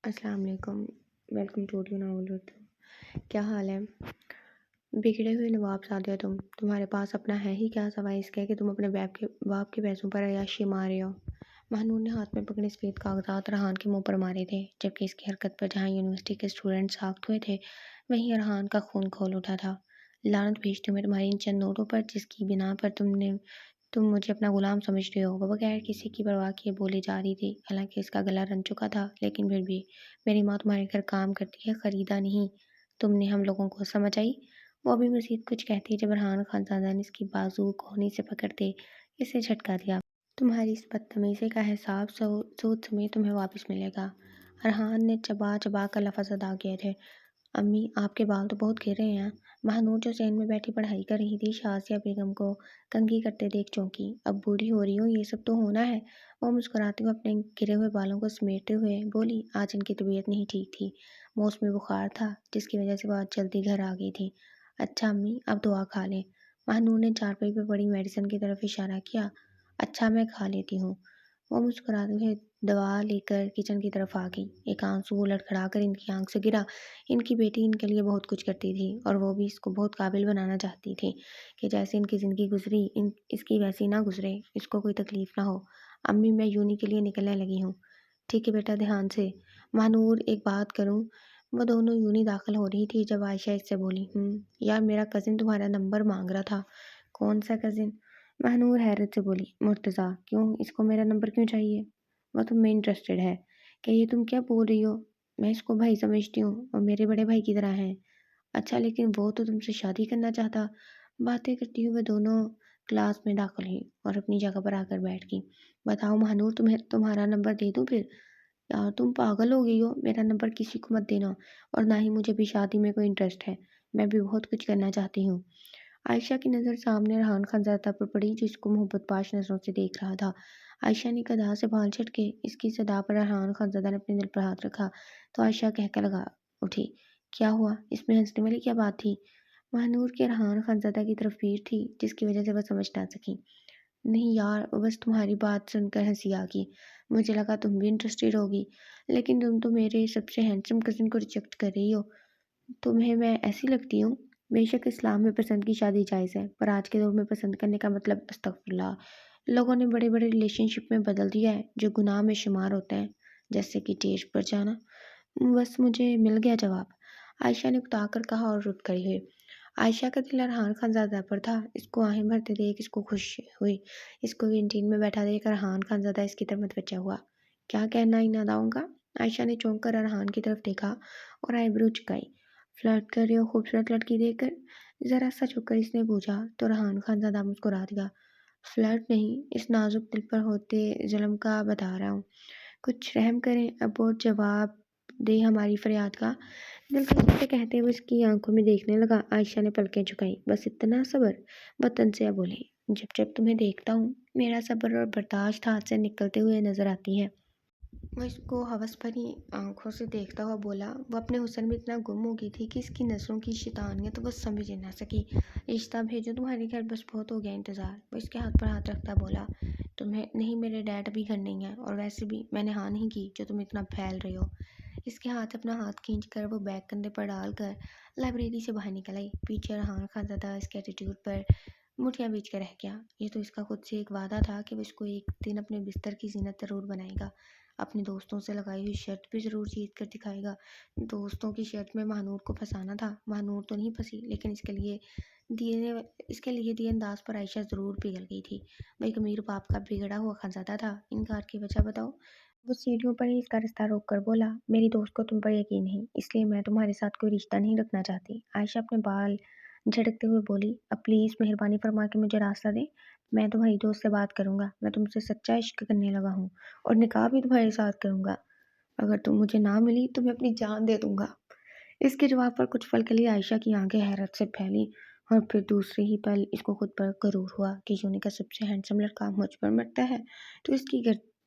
السلام علیکم، welcome to audio novel Urdu. کیا حال ہے؟ بگڑے ہوئے نواب سادیا تمہارے پاس اپنا ہے ہی کیا سوائے اس کے کہ تم اپنے باپ کے پیسوں پر عیاشی مار رہے ہو؟ مہنور نے ہاتھ میں پکڑے سفید کاغذات ارحان کے منہ پر مارے تھے، جبکہ اس کی حرکت پر جہاں یونیورسٹی کے اسٹوڈنٹ ساخت ہوئے تھے وہیں ارحان کا خون کھول اٹھا تھا۔ لعنت بھیجتی ہوں میں تمہاری ان چند نوٹوں پر جس کی بنا پر تم مجھے اپنا غلام سمجھ رہے ہو۔ وہ بغیر کسی کی پرواہ کیے بولی جا رہی تھی، حالانکہ اس کا گلا رن چکا تھا، لیکن پھر بھی میری ماں تمہارے گھر کام کرتی ہے، خریدا نہیں۔ تم نے ہم لوگوں کو سمجھ آئی؟ وہ بھی مزید کچھ کہتی جب ارحان خانزادہ نے اس کی بازو کوہنی سے پکڑتے اسے جھٹکا دیا۔ تمہاری اس بدتمیزی کا حساب سود سمیت تمہیں واپس ملے گا۔ ارحان نے چبا چبا کر لفظ ادا کیے تھے۔ امی، آپ کے بال تو بہت گر رہے ہیں۔ مہنور جو ذہن میں بیٹھی پڑھائی کر رہی تھی، شازیہ بیگم کو کنگھی کرتے دیکھ چونکی۔ اب بوڑھی ہو رہی ہوں، یہ سب تو ہونا ہے۔ وہ مسکراتے ہوئے اپنے گرے ہوئے بالوں کو سمیٹتے ہوئے بولی، آج ان کی طبیعت نہیں ٹھیک تھی، موسمی بخار تھا، جس کی وجہ سے وہ آج جلدی گھر آ گئی تھی۔ اچھا امی، اب دعا کھا لیں۔ مہنور نے چارپائی پہ پڑی میڈیسن کی طرف اشارہ کیا۔ اچھا، میں کھا لیتی ہوں۔ وہ مسکراتے ہوئے دوا لے کر کچن کی طرف آ گئی۔ ایک آنسو لڑکھڑا کر ان کی آنکھ سے گرا۔ ان کی بیٹی ان کے لیے بہت کچھ کرتی تھی اور وہ بھی اس کو بہت قابل بنانا چاہتی تھی کہ جیسے ان کی زندگی گزری اس کی ویسی نہ گزرے، اس کو کوئی تکلیف نہ ہو۔ امی، میں یونی کے لیے نکلنے لگی ہوں۔ ٹھیک ہے بیٹا، دھیان سے۔ مہنور، ایک بات کروں؟ وہ دونوں یونی داخل ہو رہی تھی جب عائشہ اس سے بولی، یار میرا کزن تمہارا نمبر مانگ رہا تھا۔ کون سا کزن؟ مہنور حیرت سے بولی، مرتضیٰ۔ کیوں، اس کو میرا نمبر کیوں چاہیے؟ وہ تم میں انٹرسٹڈ ہے۔ کہ یہ تم کیا بول رہی ہو؟ میں اس کو بھائی سمجھتی ہوں، وہ میرے بڑے بھائی کی طرح ہیں۔ اچھا، لیکن وہ تو تم سے شادی کرنا چاہتا۔ باتیں کرتی ہوئے دونوں کلاس میں داخل ہوئی اور اپنی جگہ پر آ کر بیٹھ گئی۔ بتاؤ مہنور، تمہارا نمبر دے دوں پھر؟ یار تم پاگل ہو گئی ہو، میرا نمبر کسی کو مت دینا، اور نہ ہی مجھے بھی شادی میں کوئی انٹرسٹ ہے، میں بھی بہت کچھ کرنا چاہتی ہوں۔ عائشہ کی نظر سامنے ارحان خانزادہ پر پڑی جو اس کو محبت پاش نظروں سے دیکھ رہا تھا۔ عائشہ نے گدھا سے بال جھٹکے۔ اس کی صدا پر ارحان خانزادہ نے اپنے دل پر ہاتھ رکھا تو عائشہ کہہ کر لگا اٹھی، کیا ہوا؟ اس میں ہنسنے والی کیا بات تھی؟ مہنور کی ارحان خانزادہ کی طرف پیر تھی جس کی وجہ سے وہ سمجھ نہ سکی۔ نہیں یار، وہ بس تمہاری بات سن کر ہنسی آ گئی، مجھے لگا تم بھی انٹرسٹڈ ہوگی، لیکن تم تو میرے سب سے ہینڈسم کزن کو ریجیکٹ کر رہی ہو۔ تمہیں میں ایسی لگتی ہوں؟ بے شک اسلام میں پسند کی شادی جائز ہے، پر آج کے دور میں پسند کرنے کا مطلب استغفراللہ لوگوں نے بڑے بڑے ریلیشن شپ میں بدل دیا ہے جو گناہ میں شمار ہوتے ہیں، جیسے کہ ڈیٹ پر جانا۔ بس مجھے مل گیا جواب، عائشہ نے اکتا کر کہا اور رک کھڑی ہوئی۔ عائشہ کا دل ارحان خانزادہ پر تھا۔ اس کو آہیں بھرتے دیکھ اس کو خوشی ہوئی۔ اس کو کینٹین میں بیٹھا دیکھ ارحان خانزادہ اس کی طرف متوجہ ہوا۔ کیا کہنا ہی نہ داؤں گا؟ عائشہ نے چونک کر ارحان کی طرف دیکھا اور آئی برو چکائی۔ فلرٹ کر رہے ہو خوبصورت لڑکی دیکھ کر؟ ذرا سا جھک کر اس نے پوچھا تو ارحان خانزادہ مسکرا دیا۔ فلرٹ نہیں، اس نازک دل پر ہوتے ظلم کا بتا رہا ہوں، کچھ رحم کریں، ابورٹ جواب دے ہماری فریاد کا۔ دلکشی سے کہتے ہوئے اس کی آنکھوں میں دیکھنے لگا۔ عائشہ نے پلکیں جھکائیں۔ بس اتنا صبر؟ وہ تنزیہ بولی، جب جب تمہیں دیکھتا ہوں میرا صبر اور برداشت ہاتھ سے نکلتے ہوئے نظر آتی ہے۔ وہ اس کو ہوس بھری آنکھوں سے دیکھتا ہوا بولا۔ وہ اپنے حسن میں اتنا گم ہو گئی تھی کہ اس کی نظروں کی شیطانیت وہ سمجھ نہ سکی۔ رشتہ بھیجو تمہارے گھر، بس بہت ہو گیا انتظار۔ وہ اس کے ہاتھ پر ہاتھ رکھتا بولا، تمہیں نہیں، میرے ڈیڈ ابھی گھر نہیں ہے، اور ویسے بھی میں نے ہاں نہیں کی جو تم اتنا پھیل رہے ہو۔ اس کے ہاتھ اپنا ہاتھ کھینچ کر وہ بیگ کندھے پر ڈال کر لائبریری سے باہر نکل آئی۔ پیچھے ارحان خانزادہ اس کے ایٹیٹیوڈ پر مٹھیاں بیچ کر رہ گیا۔ یہ تو اس کا خود سے ایک وعدہ تھا کہ وہ اس کو ایک دن اپنے بستر کی زینت ضرور بنائے گا، اپنے دوستوں سے لگائی ہوئی شرط بھی ضرور جیت کر دکھائے گا۔ دوستوں کی شرط میں مہنور کو پھنسانا تھا۔ مہنور تو نہیں پھنسی، لیکن اس کے لیے دیے انداز پر عائشہ ضرور پگھل گئی تھی۔ وہ ایک امیر باپ کا بگڑا ہوا خانزادہ تھا۔ انکار کی وجہ بتاؤ؟ وہ سیڑھیوں پر ہی اس کا رستہ روک کر بولا، میری دوست کو تم پر یقین نہیں، اس لیے میں تمہارے ساتھ کوئی رشتہ نہیں رکھنا چاہتی۔ عائشہ اپنے بال جھٹکتے ہوئے بولی، اب پلیز مہربانی فرما کے مجھے راستہ دیں، میں تمہاری دوست سے بات کروں گا، میں تم سے سچا عشق کرنے لگا ہوں، اور نکاح بھی تمہارے ساتھ کروں گا، اگر تم مجھے نہ ملی تو میں اپنی جان دے دوں گا۔ اس کے جواب پر کچھ پل کے لیے عائشہ کی آنکھیں حیرت سے پھیلی، اور پھر دوسرے ہی پل اس کو خود پر غرور ہوا کہ یونی کا سب سے ہینڈسم لڑکا مجھ پر مرتا ہے تو اس کی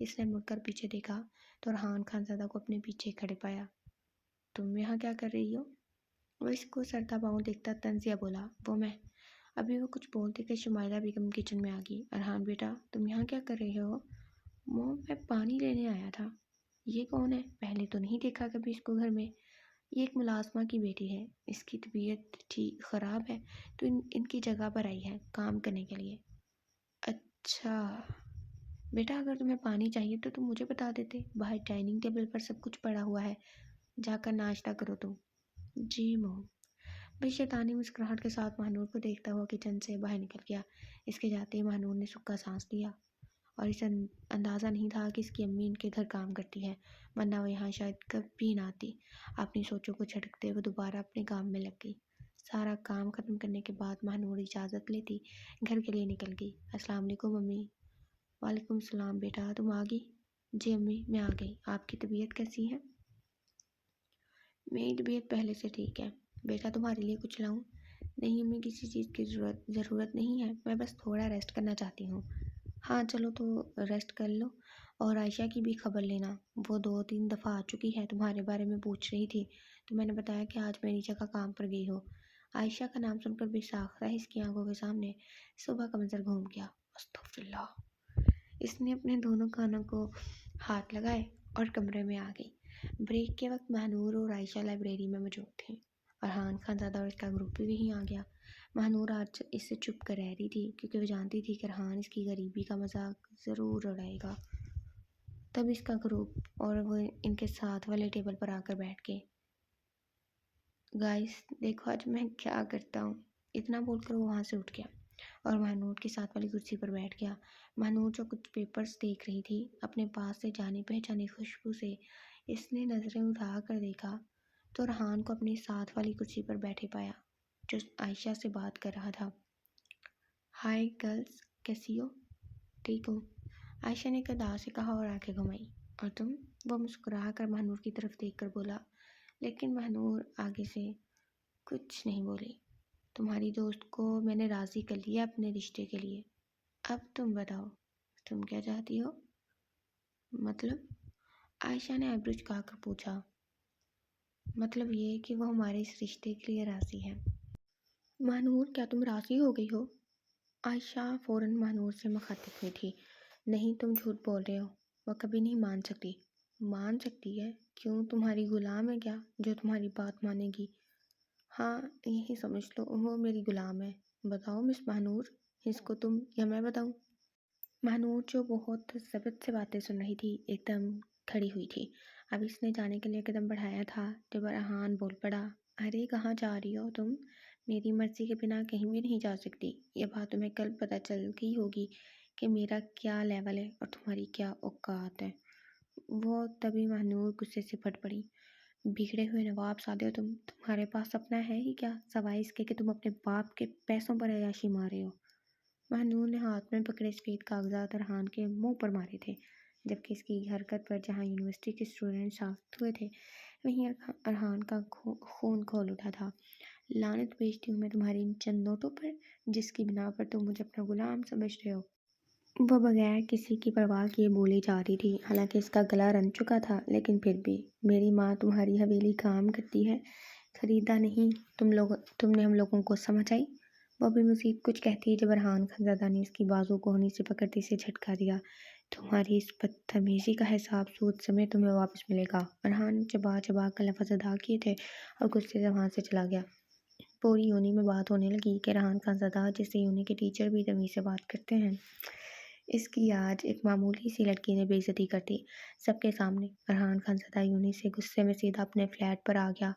اس نے مڑ کر پیچھے دیکھا تو ارحان خانزادہ کو اپنے پیچھے کھڑے پایا۔ تم یہاں کیا کر رہی ہو؟ وہ اس کو سرتا پاؤں دیکھتا طنزیہ بولا۔ میں ابھی وہ کچھ بولتے کہ شمائلہ بیگم کچن میں آ گئی۔ ارحان بیٹا تم یہاں کیا کر رہے ہو؟ میں پانی لینے آیا تھا۔ یہ کون ہے؟ پہلے تو نہیں دیکھا کبھی اس کو گھر میں۔ یہ ایک ملازمہ کی بیٹی ہے، اس کی طبیعت خراب ہے تو ان کی جگہ پر آئی ہے کام کرنے کے لیے۔ اچھا بیٹا، اگر تمہیں پانی چاہیے تو تم مجھے بتا دیتے، باہر ڈائننگ ٹیبل پر سب کچھ پڑا ہوا ہے، جا کر ناشتہ کرو تم۔ جی موم۔ بے شیطانی مسکراہٹ کے ساتھ مہنور کو دیکھتا ہوا کچن سے باہر نکل گیا۔ اس کے جاتے ہی مہنور نے سکا سانس لیا اور اسے اندازہ نہیں تھا کہ اس کی امی ان کے گھر کام کرتی ہے، ورنہ وہ یہاں شاید کبھی نہ آتی۔ اپنی سوچوں کو جھٹکتے وہ دوبارہ اپنے کام میں لگ گئی۔ سارا کام ختم کرنے کے بعد مہنور اجازت لیتی گھر کے لیے نکل گئی۔ السلام علیکم امی۔ وعلیکم السلام بیٹا، تم آ گئی؟ جی امی میں آ گئی۔ آپ کی طبیعت کیسی ہے؟ میری طبیعت پہلے سے ٹھیک ہے۔ بیٹا تمہارے لیے کچھ لاؤں؟ نہیں امی، کسی چیز کی ضرورت نہیں ہے، میں بس تھوڑا ریسٹ کرنا چاہتی ہوں۔ ہاں چلو تو ریسٹ کر لو، اور عائشہ کی بھی خبر لینا، وہ 2-3 دفعہ آ چکی ہے، تمہارے بارے میں پوچھ رہی تھی تو میں نے بتایا کہ آج میری جگہ کام پر گئی ہو۔ عائشہ کا نام سن کر بے ساختہ اس کی آنکھوں کے سامنے صبح کا منظر گھوم گیا۔ استغفراللہ۔ اس نے اپنے دونوں کانوں کو ہاتھ لگائے اور کمرے میں آ گئی۔ بریک کے وقت مہنور اور عائشہ لائبریری میں موجود تھے۔ ارحان خانزادہ اور اس کا گروپ بھی وہیں آ گیا۔ مہنور آج اس سے چھپ کر رہ رہی تھی کیونکہ وہ جانتی تھی کہ ارحان اس کی غریبی کا مذاق ضرور اڑائے گا۔ تب اس کا گروپ اور وہ ان کے ساتھ والے ٹیبل پر آ کر بیٹھ گئے۔ گائس دیکھو آج میں کیا کرتا ہوں۔ اتنا بول کر وہ وہاں سے اٹھ گیا اور مہنور کے ساتھ والی کرسی پر بیٹھ گیا۔ مہنور جو کچھ پیپرز دیکھ رہی تھی، اپنے پاس سے جانی پہچانی خوشبو سے اس نے نظریں اٹھا کر دیکھا تو ارحان کو اپنی ساتھ والی کرسی پر بیٹھے پایا جو عائشہ سے بات کر رہا تھا۔ ہائے گرلز، کیسی ہو؟ ٹھیک ہوں، عائشہ نے ادا سے کہا اور آنکھیں گھمائی۔ اور تم؟ وہ مسکرا کر مہنور کی طرف دیکھ کر بولا، لیکن مہنور آگے سے کچھ نہیں بولی۔ تمہاری دوست کو میں نے راضی کر لیا اپنے رشتے کے لیے، اب تم بتاؤ تم کیا چاہتی ہو؟ مطلب؟ عائشہ نے آئیبرو جھکا کر پوچھا۔ مطلب یہ کہ وہ ہمارے اس رشتے کے لیے راضی ہے۔ مہنور کیا تم راضی ہو گئی ہو؟ عائشہ فوراً مہنور سے مخاطب ہوئی تھی۔ نہیں تم جھوٹ بول رہے ہو، وہ کبھی نہیں مان سکتی۔ مان سکتی ہے؟ کیوں تمہاری غلام ہے کیا جو تمہاری بات مانے گی؟ ہاں یہی سمجھ لو، وہ میری غلام ہے۔ بتاؤ مس مہنور، اس کو تم یا میں بتاؤں؟ مہنور جو بہت ضبط سے باتیں سن رہی تھی ایک دم کھڑی ہوئی تھی۔ اب اس نے جانے کے لیے قدم بڑھایا تھا جب ارحان بول پڑا، ارے کہاں جا رہی ہو تم؟ میری مرضی کے بنا کہیں بھی نہیں جا سکتی۔ یہ بات تمہیں کل پتہ چل گئی ہوگی کہ میرا کیا لیول ہے اور تمہاری کیا اوقات ہے۔ وہ تبھی مہنور غصے سے پھٹ پڑی۔ بگڑے ہوئے نواب زادے ہو تم، تمہارے پاس اپنا ہے ہی کیا سوائے اس کے کہ تم اپنے باپ کے پیسوں پر عیاشی مارے ہو؟ مہنور نے ہاتھ میں پکڑے سفید کاغذات ارحان کے منہ پر مارے تھے، جبکہ اس کی حرکت پر جہاں یونیورسٹی کے اسٹوڈنٹ ساخت ہوئے تھے وہیں ارحان کا خون کھول اٹھا تھا۔ لعنت بھیجتی ہوں میں تمہاری ان چند نوٹوں پر جس کی بنا پر تم مجھے اپنا غلام سمجھ رہے ہو۔ وہ بغیر کسی کی پرواہ کیے بولی جا رہی تھی، حالانکہ اس کا گلا رن چکا تھا، لیکن پھر بھی۔ میری ماں تمہاری حویلی کام کرتی ہے، خریدا نہیں۔ تم نے ہم لوگوں کو سمجھ آئی؟ وہ بھی مزید کچھ کہتی جب ارحان خانزادہ نے اس کی بازو کو ہونی سے پکڑتے سے جھٹکا دیا۔ تمہاری اس بدتمیزی کا حساب سود سمیت تمہیں واپس ملے گا۔ ارحان نے چبا چبا کر لفظ ادا کیے تھے اور غصے سے وہاں سے چلا گیا۔ پوری یونی میں بات ہونے لگی کہ ارحان خانزادہ جسے یونی کے ٹیچر بھی تمیز سے بات کرتے ہیں، اس کی آج ایک معمولی سی لڑکی نے بے عزتی کر دی سب کے سامنے۔ ارحان خانزادہ یونی سے غصے میں سیدھا اپنے فلیٹ پر آ گیا۔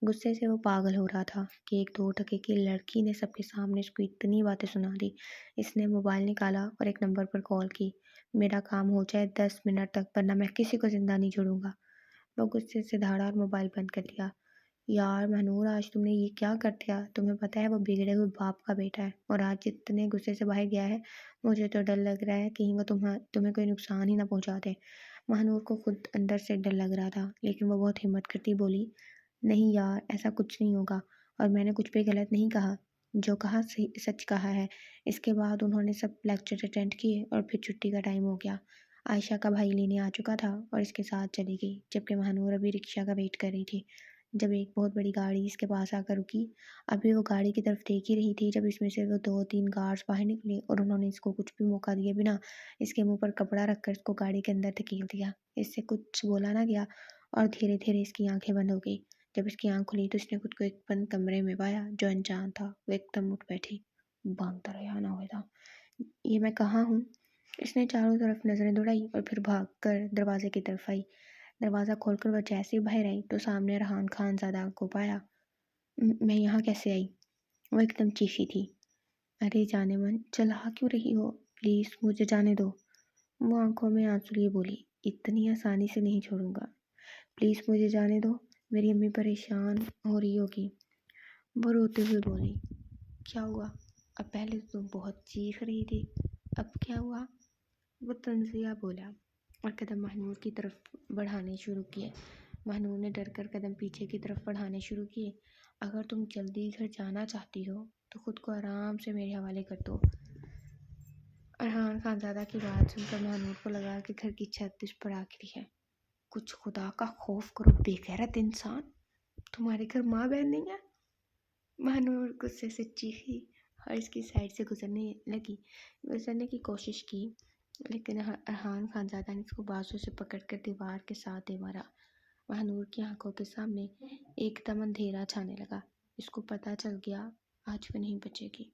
غصے سے وہ پاگل ہو رہا تھا کہ ایک 2 ٹکے کی لڑکی نے سب کے سامنے اس کو اتنی باتیں سنا دی۔ اس نے موبائل نکالا اور ایک نمبر پر کال کی، میرا کام ہو جائے 10 منٹ تک ورنہ میں کسی کو زندہ نہیں چھوڑوں گا۔ وہ غصے سے دھاڑا اور موبائل بند کر دیا۔ یار مہنور، آج تم نے یہ کیا کر دیا؟ تمہیں پتہ ہے وہ بگڑے ہوئے باپ کا بیٹا ہے اور آج اتنے غصے سے باہر گیا ہے، مجھے تو ڈر لگ رہا ہے کہیں وہ تمہیں کوئی نقصان ہی نہ پہنچا دے۔ مہنور کو خود اندر سے ڈر لگ رہا تھا، لیکن وہ بہت ہمت کرتی بولی، نہیں یار ایسا کچھ نہیں ہوگا، اور میں نے کچھ بھی غلط نہیں کہا، جو کہا سچ کہا ہے۔ اس کے بعد انہوں نے سب لیکچر اٹینڈ کیے اور پھر چھٹی کا ٹائم ہو گیا۔ عائشہ کا بھائی لینے آ چکا تھا اور اس کے ساتھ چلی گئی، جبکہ مہنور ابھی رکشہ کا ویٹ کر رہی تھی۔ جب ایک بہت بڑی گاڑی اس کے پاس آ کر رکی، ابھی وہ گاڑی کی طرف دیکھ ہی رہی تھی جب اس میں سے وہ 2-3 گارڈز باہر نکلے اور انہوں نے اس کو کچھ بھی موقع دیے بنا اس کے منہ پر کپڑا رکھ کر اس کو گاڑی کے اندر دھکیل دیا۔ اس سے کچھ بولا نہ گیا اور دھیرے دھیرے اس کی آنکھیں بند ہو گئی۔ جب اس کی آنکھ کھلی تو اس نے خود کو ایک بند کمرے میں پایا جو انجان تھا۔ وہ ایک دم اٹھ بیٹھی، باندر نہ ہوئے تھا، یہ میں کہاں ہوں؟ اس نے چاروں طرف نظریں دوڑائی اور پھر بھاگ کر دروازے کی طرف آئی۔ دروازہ کھول کر وہ جیسے ہی باہر آئی تو سامنے ریحان خان زادہ کو پایا۔ میں یہاں کیسے آئی؟ وہ ایک دم چیخی تھی۔ ارے جانے من، چلا کیوں رہی ہو؟ پلیز مجھے جانے دو۔ وہ آنکھوں میں آنسو لیے بولی، اتنی آسانی سے نہیں چھوڑوں گا، پلیز مجھے جانے دو، میری امی پریشان ہو رہی ہوگی۔ وہ روتے ہوئے بولی، کیا ہوا؟ اب پہلے تو تم بہت چیخ رہی تھی، اب کیا ہوا؟ وہ تنزیہ بولا اور قدم مہنور کی طرف بڑھانے شروع کیے۔ مہنور نے ڈر کر قدم پیچھے کی طرف بڑھانے شروع کیے۔ اگر تم جلدی گھر جانا چاہتی ہو تو خود کو آرام سے میرے حوالے کر دو۔ ریحان خانزادہ کی بات سن کر مہنور کو لگا کہ گھر کی چھت اس پر آ گری ہے۔ کچھ خدا کا خوف کرو بے غیرت انسان، تمہارے گھر ماں بہن نہیں ہے؟ مہنور غصے سے چیخی اور اس کی سائڈ سے گزرنے کی کوشش کی، لیکن ریحان خانزادہ نے اس کو بازو سے پکڑ کر دیوار کے ساتھ دے مارا۔ مہنور کی آنکھوں کے سامنے ایک دم اندھیرا چھانے لگا۔ اس کو پتہ چل گیا آج وہ نہیں بچے گی،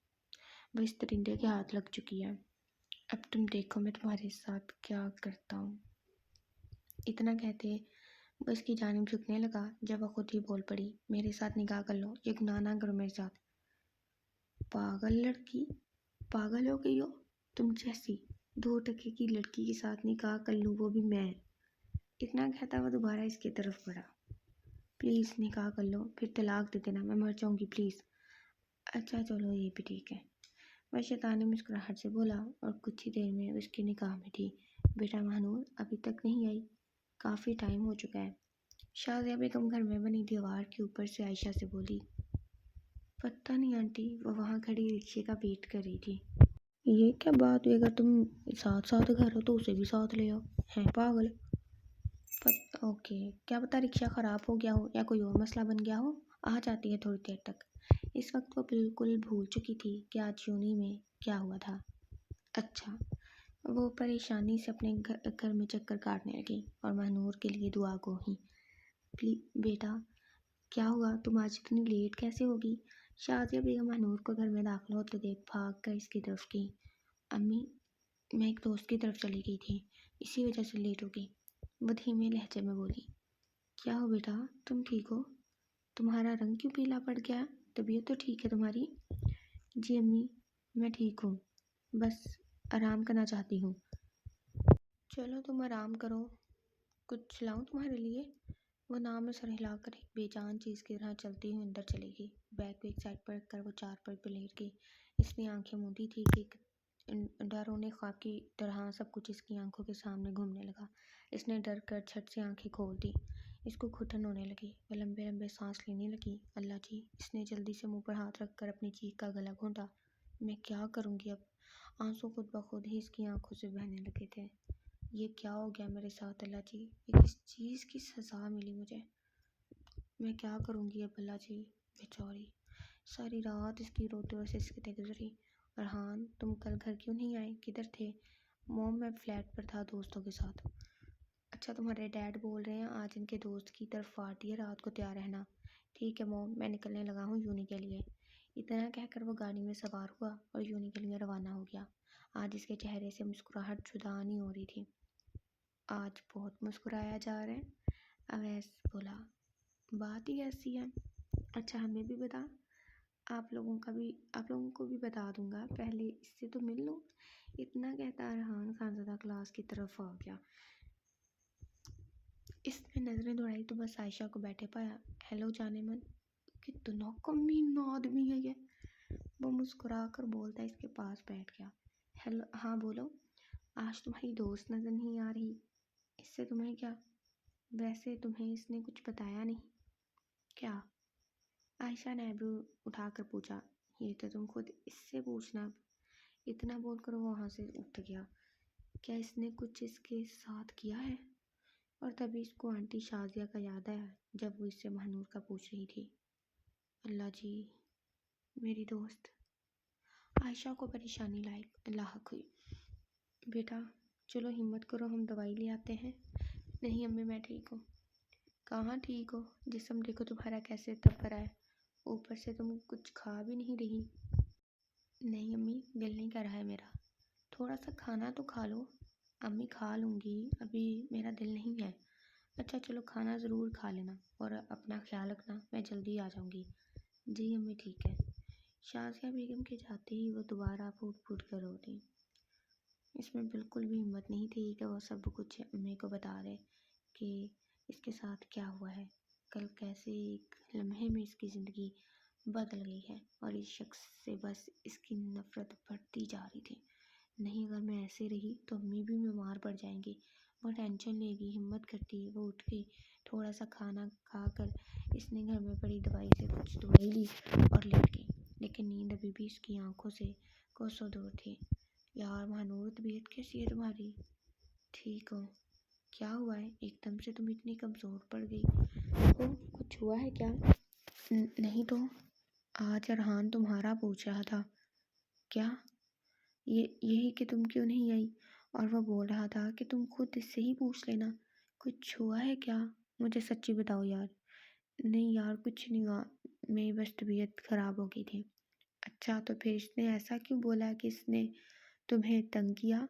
وہ اس درندے کے ہاتھ لگ چکی ہے۔ اب تم دیکھو میں تمہارے ساتھ کیا کرتا ہوں۔ اتنا کہتے وہ اس کی جانب جھکنے لگا جب وہ خود ہی بول پڑی، میرے ساتھ نکاح کر لو، یہ گناہ نہ کرو میرے ساتھ۔ پاگل لڑکی، پاگل ہو گئی ہو؟ تم جیسی 2 ٹکے کی لڑکی کے ساتھ نکاح کر لوں، وہ بھی میں؟ اتنا کہتا وہ دوبارہ اس کی طرف بڑھا، پلیز نکاح کر لو، پھر طلاق دے دینا، میں مر جاؤں گی پلیز۔ اچھا چلو یہ بھی ٹھیک ہے، وہ شیطانی مسکراہٹ سے بولا اور کچھ ہی دیر میں اس کی نکاح میں تھی۔ بیٹا مہنور ابھی تک نہیں آئی؟ کافی ٹائم ہو چکا ہے، شازیہ بیگم گھر میں بنی دیوار کے اوپر سے عائشہ سے بولی۔ پتہ نہیں آنٹی، وہ وہاں کھڑی رکشے کا ویٹ کر رہی تھی۔ یہ کیا بات ہوئی، اگر تم ساتھ گھر ہو تو اسے بھی ساتھ لے آؤ، ہیں پاگل؟ اوکے، کیا پتہ رکشہ خراب ہو گیا ہو یا کوئی اور مسئلہ بن گیا ہو، آ جاتی ہے تھوڑی دیر تک۔ اس وقت وہ بالکل بھول چکی تھی کہ آج یونی میں کیا ہوا تھا۔ اچھا، وہ پریشانی سے اپنے گھر میں چکر کاٹنے لگی اور مہنور کے لیے دعا گو ہوئی۔ بیٹا کیا ہوا، تم آج اتنی لیٹ کیسے ہوگی؟ شازیہ بیگم مہنور کو گھر میں داخل ہوتے دیکھ بھاگ کر اس کی طرف کی۔ امی میں ایک دوست کی طرف چلی گئی تھی، اسی وجہ سے لیٹ ہو گئی، وہ دھیمے لہجے میں بولی۔ کیا ہو بیٹا، تم ٹھیک ہو؟ تمہارا رنگ کیوں پیلا پڑ گیا؟ طبیعت تو ٹھیک ہے تمہاری؟ جی امی میں ٹھیک ہوں، بس آرام کرنا چاہتی ہوں۔ چلو تم آرام کرو، کچھ لاؤں تمہارے لیے؟ وہ نام میں سر ہلا کر ایک بے جان چیز کی طرح چلتی ہوئی اندر چلی گئی۔ بیگ کو ایک سائڈ پر رکھ کر وہ چارپائی پر لیٹ گئی۔ اس نے آنکھیں موندی تھی کہ ایک ڈراونے خواب کی طرح سب کچھ اس کی آنکھوں کے سامنے گھومنے لگا۔ اس نے ڈر کر جھٹ سے آنکھیں کھول دی۔ اس کو گھٹن ہونے لگی، وہ لمبے لمبے سانس لینے لگی۔ اللہ جی، اس نے جلدی سے منہ پر ہاتھ رکھ کر اپنی چیخ کا گلا گھونٹا۔ میں کیا کروں گی اب؟ آنسو خود بخود ہی اس کی آنکھوں سے بہنے لگے تھے۔ یہ کیا ہو گیا میرے ساتھ اللہ جی، یہ کس چیز کی سزا ملی مجھے؟ میں کیا کروں گی اب اللہ جی؟ بیچاری ساری رات اس کی روتے ہوئے سسکتے گزری۔ ارحان تم کل گھر کیوں نہیں آئے، کدھر تھے؟ موم میں فلیٹ پر تھا دوستوں کے ساتھ۔ اچھا تمہارے ڈیڈ بول رہے ہیں آج ان کے دوست کی طرف پارٹی ہے، رات کو تیار رہنا۔ ٹھیک ہے موم، میں نکلنے لگا ہوں یونی کے لیے۔ اتنا کہہ کر وہ گاڑی میں سوار ہوا اور یونی کے لیے روانہ ہو گیا۔ آج اس کے چہرے سے مسکراہٹ جدا نہیں ہو رہی تھی، آج بہت مسکرایا جا رہا ہے۔ اویس بولا، بات ہی ایسی ہے۔ اچھا ہمیں بھی بتا، آپ لوگوں کو بھی بتا دوں گا، پہلے اس سے تو مل لوں۔ اتنا کہتا ریحان خانزادہ کلاس کی طرف آ گیا۔ اس نے نظریں دوڑائی تو بس عائشہ کو بیٹھے پایا۔ ہیلو جانے من، کتنا کمینہ آدمی ہے یہ، وہ مسکرا کر بولتا اس کے پاس بیٹھ گیا۔ ہیلو ہاں بولو، آج تمہاری دوست نظر نہیں آ رہی، اس سے تمہیں کیا؟ ویسے تمہیں اس نے کچھ بتایا نہیں کیا؟ عائشہ نے ابرو اٹھا کر پوچھا۔ یہ تو تم خود اس سے پوچھنا۔ اتنا بول کر وہ وہاں سے اٹھ گیا۔ کیا اس نے کچھ اس کے ساتھ کیا ہے؟ اور تبھی اس کو آنٹی شازیہ کا یاد آیا جب وہ اس سے مہنور کا پوچھ رہی تھی۔ اللہ جی، میری دوست عائشہ کو پریشانی لائق لاحق ہوئی۔ بیٹا چلو ہمت کرو، ہم دوائی لے آتے ہیں۔ نہیں امی میں ٹھیک ہوں۔ کہاں ٹھیک ہو؟ جسم دیکھو تمہارا کیسے تب رہا ہے، اوپر سے تم کچھ کھا بھی نہیں رہی۔ نہیں امی دل نہیں کر رہا ہے میرا، تھوڑا سا کھانا تو کھا لو۔ امی کھا لوں گی، ابھی میرا دل نہیں ہے۔ اچھا چلو کھانا ضرور کھا لینا اور اپنا خیال رکھنا، میں جلدی آ جاؤں گی۔ جی امی ٹھیک ہے۔ شازیہ بیگم کے جاتے ہی وہ دوبارہ پھوٹ پھوٹ کر رو دی۔ اس میں بالکل بھی ہمت نہیں تھی کہ وہ سب کچھ امی کو بتا دے کہ اس کے ساتھ کیا ہوا ہے، کل کیسے ایک لمحے میں اس کی زندگی بدل گئی ہے اور اس شخص سے بس اس کی نفرت بڑھتی جا رہی تھی۔ نہیں اگر میں ایسے رہی تو امی بھی بیمار پڑ جائیں گی، وہ ٹینشن لے گی۔ ہمت کرتی وہ اٹھ گئی، تھوڑا سا کھانا کھا کر اس نے گھر میں پڑی دوائی سے کچھ دوائی لی اور لیٹ گئی، لیکن نیند ابھی بھی اس کی آنکھوں سے کوسوں دور تھی۔ یار مہنور طبیعت کیسی ہے تمہاری؟ ٹھیک ہو؟ کیا ہوا ہے ایک دم سے تم اتنی کمزور پڑ گئی ہو؟ کچھ ہوا ہے کیا؟ نہیں تو آج ارحان تمہارا پوچھ رہا تھا۔ کیا؟ یہی کہ تم کیوں نہیں آئی، اور وہ بول رہا تھا کہ تم خود اس سے ہی پوچھ لینا۔ کچھ ہوا ہے کیا؟ مجھے سچی بتاؤ یار۔ نہیں یار کچھ نہیں ہوا، میری بس طبیعت خراب ہو گئی تھی۔ اچھا تو پھر اس نے ایسا کیوں بولا کہ اس نے تمہیں تنگ کیا؟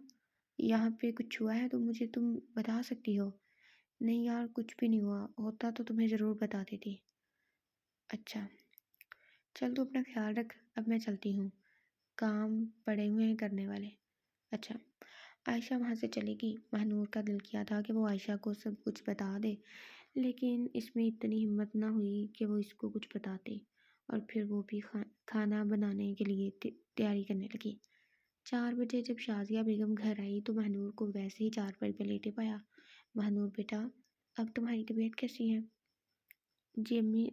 یہاں پہ کچھ ہوا ہے تو مجھے تم بتا سکتی ہو۔ نہیں یار کچھ بھی نہیں ہوا، ہوتا تو تمہیں ضرور بتا دیتی۔ اچھا چل تو اپنا خیال رکھ، اب میں چلتی ہوں، کام پڑے ہوئے ہیں کرنے والے۔ اچھا عائشہ وہاں سے چلے گی۔ مہنور کا دل کیا تھا کہ وہ عائشہ کو سب کچھ بتا دے، لیکن اس میں اتنی ہمت نہ ہوئی کہ وہ اس کو کچھ بتاتے، اور پھر وہ بھی کھانا بنانے کے لیے تیاری کرنے لگی۔ 4 بجے جب شازیہ بیگم گھر آئی تو مہنور کو ویسے ہی چارپائی پہ لیٹے پایا۔ مہنور بیٹا اب تمہاری طبیعت کیسی ہے؟ جی امی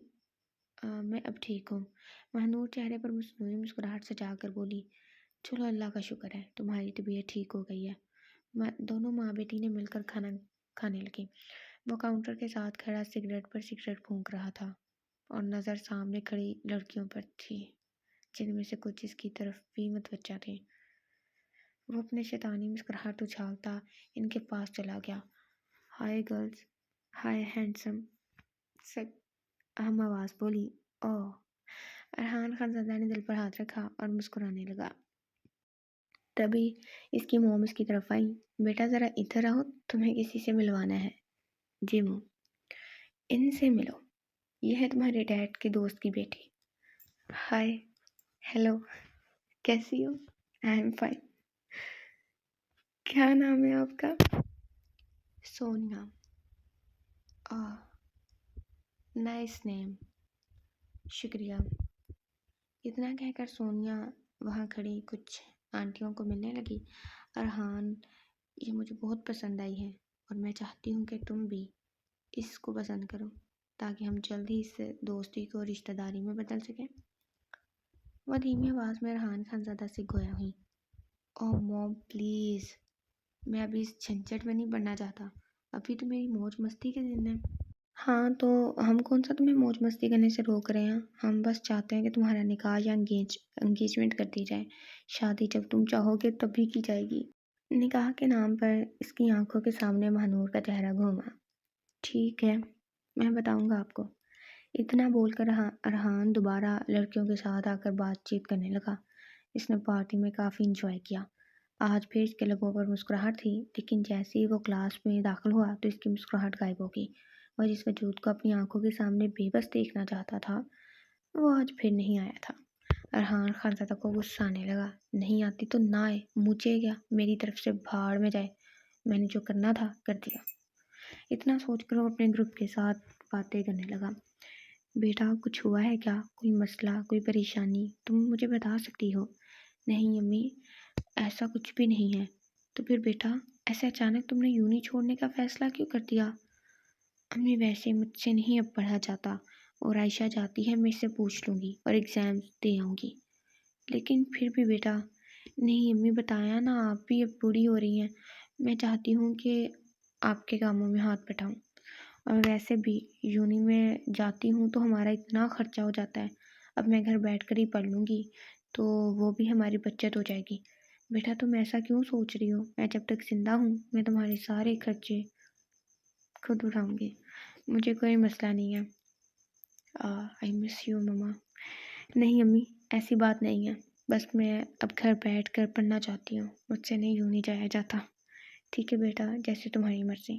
میں اب ٹھیک ہوں۔ مہنور چہرے پر مصنوعی مسکراہٹ سجا کر بولی۔ چلو اللہ کا شکر ہے تمہاری طبیعت ٹھیک ہو گئی ہے۔ دونوں ماں بیٹی نے مل کر کھانا کھانے لگی۔ وہ کاؤنٹر کے ساتھ کھڑا سگریٹ پر سگریٹ پھونک رہا تھا اور نظر سامنے کھڑی لڑکیوں پر تھی جن میں سے کچھ اس کی طرف بھی متوجہ تھیں۔ وہ اپنے شیطانی مسکراہٹ اچھالتا ان کے پاس چلا گیا۔ ہائے گرلز، ہائے ہینڈسم، سب اہم آواز بولی۔ اوہ! ارحان خانزادہ نے دل پر ہاتھ رکھا اور مسکرانے لگا۔ تبھی اس کی موم اس کی طرف آئی۔ بیٹا ذرا ادھر آؤ، تمہیں کسی سے ملوانا ہے۔ جی موم۔ ان سے ملو، یہ ہے تمہارے ڈیڈ کے دوست کی بیٹی۔ ہائے، ہیلو، کیسی ہو؟ I am fine. کیا نام ہے آپ کا؟ سونیا۔ نائس نیم، شکریہ۔ اتنا کہہ کر سونیا وہاں کھڑی کچھ آنٹیوں کو ملنے لگی۔ ارحان یہ مجھے بہت پسند آئی ہے اور میں چاہتی ہوں کہ تم بھی اس کو پسند کرو تاکہ ہم جلد ہی اس دوستی کو رشتہ داری میں بدل سکیں۔ وہ دھیمی آواز میں ارحان خانزادہ سے گویا ہوئی۔ اوہ موم پلیز، میں ابھی اس جھنجھٹ میں نہیں پڑنا چاہتا، ابھی تو میری موج مستی کے دن ہے۔ ہاں تو ہم کون سا تمہیں موج مستی کرنے سے روک رہے ہیں، ہم بس چاہتے ہیں کہ تمہارا نکاح یا انگیجمنٹ کر دی جائے۔ شادی جب تم چاہو گے تبھی کی جائے گی۔ نکاح کے نام پر اس کی آنکھوں کے سامنے مہنور کا چہرہ گھوما۔ ٹھیک ہے میں بتاؤں گا آپ کو۔ اتنا بول کر ارحان دوبارہ لڑکیوں کے ساتھ آ کر بات چیت کرنے لگا۔ اس نے پارٹی میں کافی انجوائے کیا۔ آج بھی اس کے لبوں پر مسکراہٹ تھی، لیکن جیسے ہی وہ کلاس میں داخل ہوا تو اس کی مسکراہٹ غائب ہو گئی۔ وہ جس وجود کو اپنی آنکھوں کے سامنے بے بس دیکھنا چاہتا تھا وہ آج پھر نہیں آیا تھا۔ ارحان خانزادہ کو غصہ آنے لگا۔ نہیں آتی تو نہ آئے، مجھے کیا، میری طرف سے بھاڑ میں جائے، میں نے جو کرنا تھا کر دیا۔ اتنا سوچ کر وہ اپنے گروپ کے ساتھ باتیں کرنے لگا۔ بیٹا کچھ ہوا ہے کیا، کوئی مسئلہ، کوئی پریشانی، تم مجھے بتا سکتی ہو۔ نہیں امی ایسا کچھ بھی نہیں ہے۔ تو پھر بیٹا ایسے اچانک تم نے یونی چھوڑنے کا فیصلہ کیوں کر دیا؟ امی ویسے مجھ سے نہیں اب پڑھا جاتا، اور عائشہ جاتی ہے میں اس سے پوچھ لوں گی اور ایگزام دے آؤں گی۔ لیکن پھر بھی بیٹا۔ نہیں امی بتایا نا، آپ بھی اب بوڑھی ہو رہی ہیں، میں چاہتی ہوں کہ آپ کے کاموں میں ہاتھ بٹاؤں، اور ویسے بھی یونی میں جاتی ہوں تو ہمارا اتنا خرچہ ہو جاتا ہے، اب میں گھر بیٹھ کر ہی پڑھ لوں گی تو وہ بھی ہماری بچت ہو جائے گی۔ بیٹا تم ایسا کیوں سوچ رہی ہو؟ میں جب تک زندہ ہوں میں تمہارے سارے خرچے خود اٹھاؤں گی، مجھے کوئی مسئلہ نہیں ہے۔ آئی مس یو مما۔ نہیں امی، ایسی بات نہیں ہے، بس میں اب گھر بیٹھ کر پڑھنا چاہتی ہوں، مجھ سے نہیں یوں نہیں جایا جاتا۔ ٹھیک ہے بیٹا، جیسے تمہاری مرضی،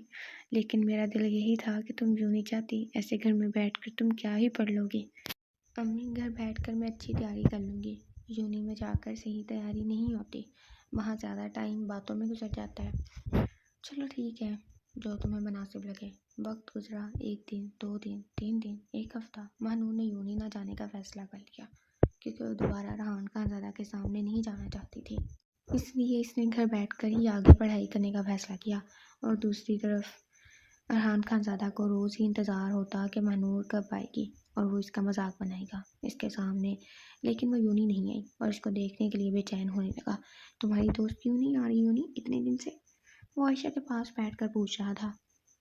لیکن میرا دل یہی تھا کہ تم یوں نہیں چاہتی، ایسے گھر میں بیٹھ کر تم کیا ہی پڑھ لو گی۔ امی گھر بیٹھ کر میں اچھی تیاری کر لوں گی، یونی میں جا کر صحیح تیاری نہیں ہوتی، وہاں زیادہ ٹائم باتوں میں گزر جاتا ہے۔ چلو ٹھیک ہے، جو تمہیں مناسب لگے۔ وقت گزرا، 1 دن، 2 دن، 3 دن، 1 ہفتہ، مہنور نے یونی نہ جانے کا فیصلہ کر لیا کیونکہ وہ دوبارہ ریحان خانزادہ کے سامنے نہیں جانا چاہتی تھی، اس لیے اس نے گھر بیٹھ کر ہی آگے پڑھائی کرنے کا فیصلہ کیا۔ اور دوسری طرف ریحان خانزادہ کو روز ہی انتظار ہوتا کہ مہنور کب آئے گی اور وہ اس کا مذاق بنائے گا اس کے سامنے، لیکن وہ یونی نہیں آئی اور اس کو دیکھنے کے لیے بے چین ہونے لگا۔ تمہاری دوست کیوں نہیں آ رہی یونی اتنے دن سے؟ وہ عائشہ کے پاس بیٹھ کر پوچھ رہا تھا۔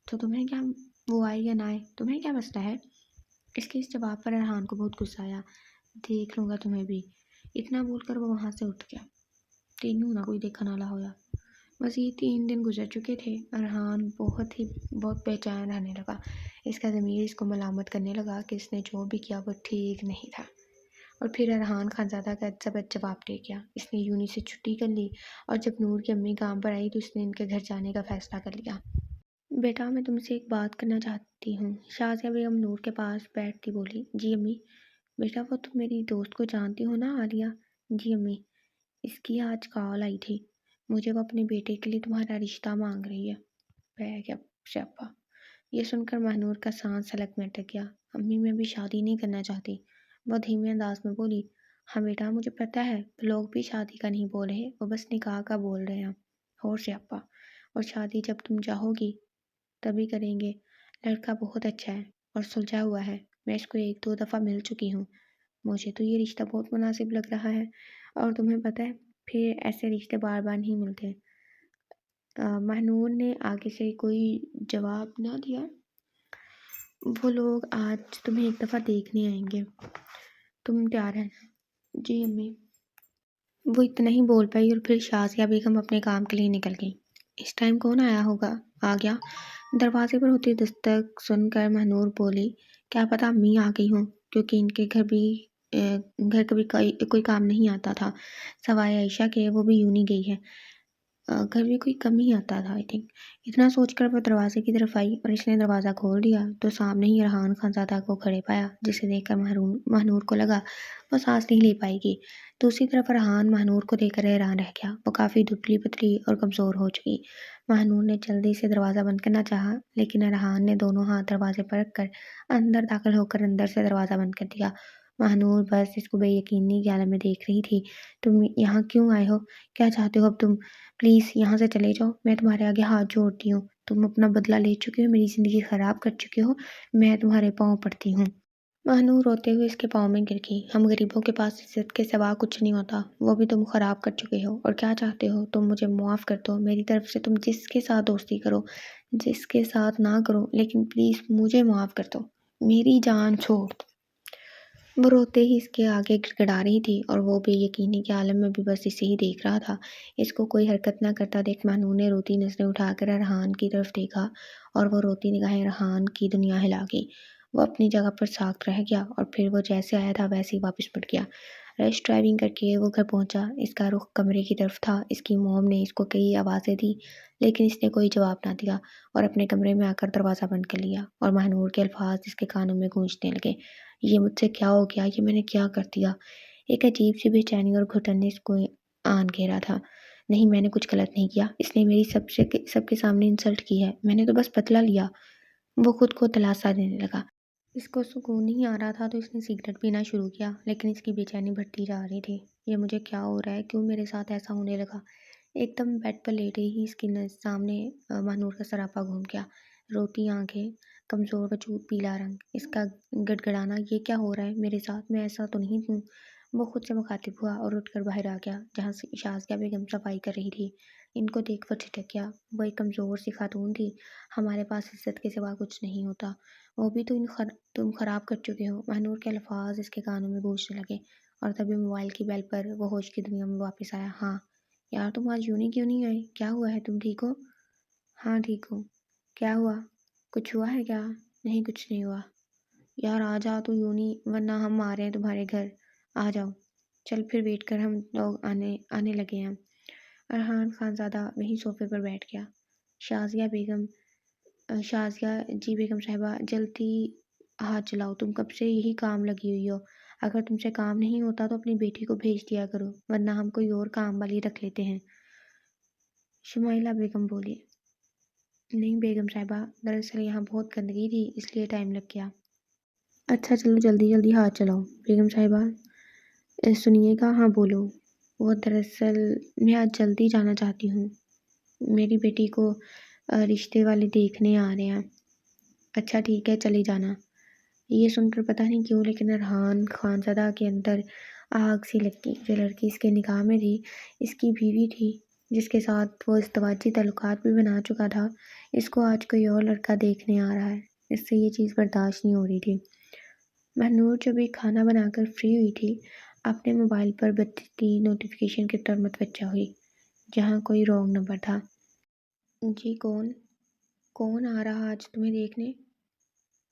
تو تمہیں کیا، وہ آئے یا نہ آئے تمہیں کیا مسئلہ ہے؟ اس کے اس جواب پر ریحان کو بہت غصہ آیا۔ دیکھ لوں گا تمہیں بھی، اتنا بول کر وہ وہاں سے اٹھ گیا۔ تینوں نہ کوئی دیکھا نالا ہوا۔ بس یہ 3 دن گزر چکے تھے، ریحان بہت بے چین رہنے لگا، اس کا ضمیر اس کو ملامت کرنے لگا کہ اس نے جو بھی کیا وہ ٹھیک نہیں تھا۔ اور پھر ریحان خانزادہ کا ضبط جواب دے گیا، اس نے یونی سے چھٹی کر لی، اور جب نور کی امی کام پر آئی تو اس نے ان کے گھر جانے کا فیصلہ کر لیا۔ بیٹا میں تم سے ایک بات کرنا چاہتی ہوں۔ شازیہ بیگم نور کے پاس بیٹھتی بولی۔ جی امی۔ بیٹا وہ تم میری دوست کو جانتی ہو نا، عالیہ؟ جی امی۔ اس کی آج کال آئی تھی، مجھے وہ اپنے بیٹے کے لیے تمہارا رشتہ مانگ رہی ہے۔ بہ گیا شپا۔ یہ سن کر مہنور کا سانس حلق میں اٹک گیا۔ امی میں بھی شادی نہیں کرنا چاہتی، وہ دھیمے انداز میں بولی۔ ہاں بیٹا مجھے پتہ ہے، لوگ بھی شادی کا نہیں بول رہے، وہ بس نکاح کا بول رہے ہیں۔ اور شپا، اور شادی جب تم چاہو گی تبھی کریں گے، لڑکا بہت اچھا ہے اور سلجھا ہوا ہے، میں اس کو 1-2 دفعہ مل چکی ہوں، مجھے تو یہ رشتہ بہت مناسب لگ رہا ہے، اور تمہیں پتہ ہے پھر ایسے رشتے بار بار نہیں ملتے۔ مہنور نے آگے سے کوئی جواب نہ دیا۔ وہ لوگ آج تمہیں 1 دفعہ دیکھنے آئیں گے، تم تیار ہے؟ جی امی۔ وہ اتنا ہی بول پائی اور پھر شازیہ بیگم اپنے کام کے لیے نکل گئی۔ اس ٹائم کون آ گیا؟ دروازے پر ہوتی دستک سن کر مہنور بولی۔ کیا پتہ امی آ گئی ہوں، کیونکہ ان کے گھر کبھی کوئی کام نہیں آتا تھا سوائے عائشہ کے، وہ بھی یونی گئی ہے، گھر بھی کوئی کم ہی آتا تھا آئی تھنک۔ اتنا سوچ کر وہ دروازے کی طرف آئی اور اس نے دروازہ کھول دیا تو سامنے ہی ریحان خانزادہ کو کھڑے پایا، جسے دیکھ کر مہنور کو لگا وہ سانس نہیں لے پائے گی۔ دوسری طرف ریحان مہنور کو دیکھ کر حیران رہ گیا، وہ کافی دبلی پتلی اور کمزور ہو چکی۔ مہنور نے جلدی سے دروازہ بند کرنا چاہا، لیکن ریحان نے دونوں ہاتھ دروازے پر رکھ کر اندر داخل ہو کر اندر سے دروازہ بند کر دیا۔ مہنور بس اس کو بے یقینی کے عالم میں دیکھ رہی تھی۔ تم یہاں کیوں آئے ہو؟ کیا چاہتے ہو اب تم؟ پلیز یہاں سے چلے جاؤ، میں تمہارے آگے ہاتھ جوڑتی ہوں، تم اپنا بدلہ لے چکے ہو، میری زندگی خراب کر چکے ہو، میں تمہارے پاؤں پڑتی ہوں۔ مہنور روتے ہوئے اس کے پاؤں میں گر گئی۔ ہم غریبوں کے پاس عزت کے سوا کچھ نہیں ہوتا، وہ بھی تم خراب کر چکے ہو، اور کیا چاہتے ہو تم مجھے معاف کر دو، میری طرف سے تم جس کے ساتھ دوستی کرو، جس کے ساتھ نہ کرو، لیکن پلیز مجھے معاف کر دو، میری جان چھوڑ دو۔ وہ روتے ہی اس کے آگے گڑگڑا رہی تھی اور وہ بے یقینی کے عالم میں بھی بس اسے ہی دیکھ رہا تھا۔ اس کو کوئی حرکت نہ کرتا دیکھ مہنور نے روتی نظریں اٹھا کر ریحان کی طرف دیکھا اور وہ روتی نگاہیں ریحان کی دنیا ہلا گئی۔ وہ اپنی جگہ پر ساکت رہ گیا اور پھر وہ جیسے آیا تھا ویسے ہی واپس پلٹ گیا۔ رش ڈرائیونگ کر کے وہ گھر پہنچا، اس کا رخ کمرے کی طرف تھا۔ اس کی موم نے اس کو کئی آوازیں دی لیکن اس نے کوئی جواب نہ دیا اور اپنے کمرے میں آ کر دروازہ بند کر لیا، اور مہنور کے الفاظ اس کے کانوں میں گونجنے لگے۔ یہ مجھ سے کیا ہو گیا، یہ میں نے کیا کر دیا؟ ایک عجیب سی بے چینی اور گھٹن نے اس کو آن گھیرا تھا۔ نہیں میں نے کچھ غلط نہیں کیا، اس نے میری سب کے سامنے انسلٹ کی ہے، میں نے تو بس بدلہ لیا۔ وہ خود کو دلاسا دینے لگا۔ اس کو سکون نہیں آ رہا تھا تو اس نے سگریٹ پینا شروع کیا، لیکن اس کی بے چینی بڑھتی جا رہی تھی۔ یہ مجھے کیا ہو رہا ہے، کیوں میرے ساتھ ایسا ہونے لگا؟ ایک دم بیڈ پر لیٹے ہی اس کی سامنے مہنور کا سراپا گھوم گیا، روتی آنکھیں، کمزور وجود، پیلا رنگ، اس کا گڑگڑانا۔ یہ کیا ہو رہا ہے میرے ساتھ، میں ایسا تو نہیں ہوں۔ وہ خود سے مخاطب ہوا اور اٹھ کر باہر آ گیا جہاں سے شازیہ بیگم صفائی کر رہی تھی۔ ان کو دیکھ کر ٹھٹک گیا۔ وہ ایک کمزور سی خاتون تھی۔ ہمارے پاس عزت کے سوا کچھ نہیں ہوتا، وہ بھی تم خراب کر چکے ہو۔ مہنور کے الفاظ اس کے کانوں میں گونجنے لگے اور تبھی موبائل کی بیل پر وہ ہوش کی دنیا میں واپس آیا۔ ہاں یار، تم آج یونی کیوں نہیں آئے؟ کیا ہوا ہے؟ تم ٹھیک ہو؟ ہاں ٹھیک ہوں۔ کیا ہوا؟ کچھ ہوا ہے کیا؟ نہیں کچھ نہیں ہوا۔ یار آ جاؤ تو یونی، ورنہ ہم آ رہے ہیں تمہارے گھر۔ آ جاؤ۔ چل پھر ویٹ کر، ہم لوگ آنے لگے ہیں۔ ارحان خانزادہ وہیں صوفے پر بیٹھ گیا۔ شازیہ جی بیگم صاحبہ، جلدی ہاتھ چلاؤ، تم کب سے یہی کام لگی ہوئی ہو۔ اگر تم سے کام نہیں ہوتا تو اپنی بیٹی کو بھیج دیا کرو، ورنہ ہم کوئی اور کام والی رکھ لیتے ہیں۔ شمائلہ بیگم بولی۔ نہیں بیگم صاحبہ، دراصل یہاں بہت گندگی تھی، اس لیے ٹائم لگ گیا۔ اچھا چلو جلدی جلدی ہاتھ چلاؤ۔ بیگم صاحبہ سنیے گا؟ ہاں بولو۔ وہ دراصل میں آج جلدی جانا چاہتی ہوں، میری بیٹی کو رشتے والے دیکھنے آ رہے ہیں۔ اچھا ٹھیک ہے، چلی جانا۔ یہ سن کر پتہ نہیں کیوں لیکن ارحان خانزادہ کے اندر آگ سی لگی۔ جو لڑکی اس کے نکاح میں تھی، اس کی بیوی تھی، جس کے ساتھ وہ ازدواجی تعلقات بھی بنا چکا تھا، اس کو آج کوئی اور لڑکا دیکھنے آ رہا ہے۔ اس سے یہ چیز برداشت نہیں ہو رہی تھی۔ مہنور جو بھی کھانا بنا کر فری ہوئی تھی، اپنے موبائل پر بجتی نوٹیفیکیشن کی طرف متوجہ ہوئی، جہاں کوئی رانگ نمبر تھا۔ جی کون آ رہا آج تمہیں دیکھنے؟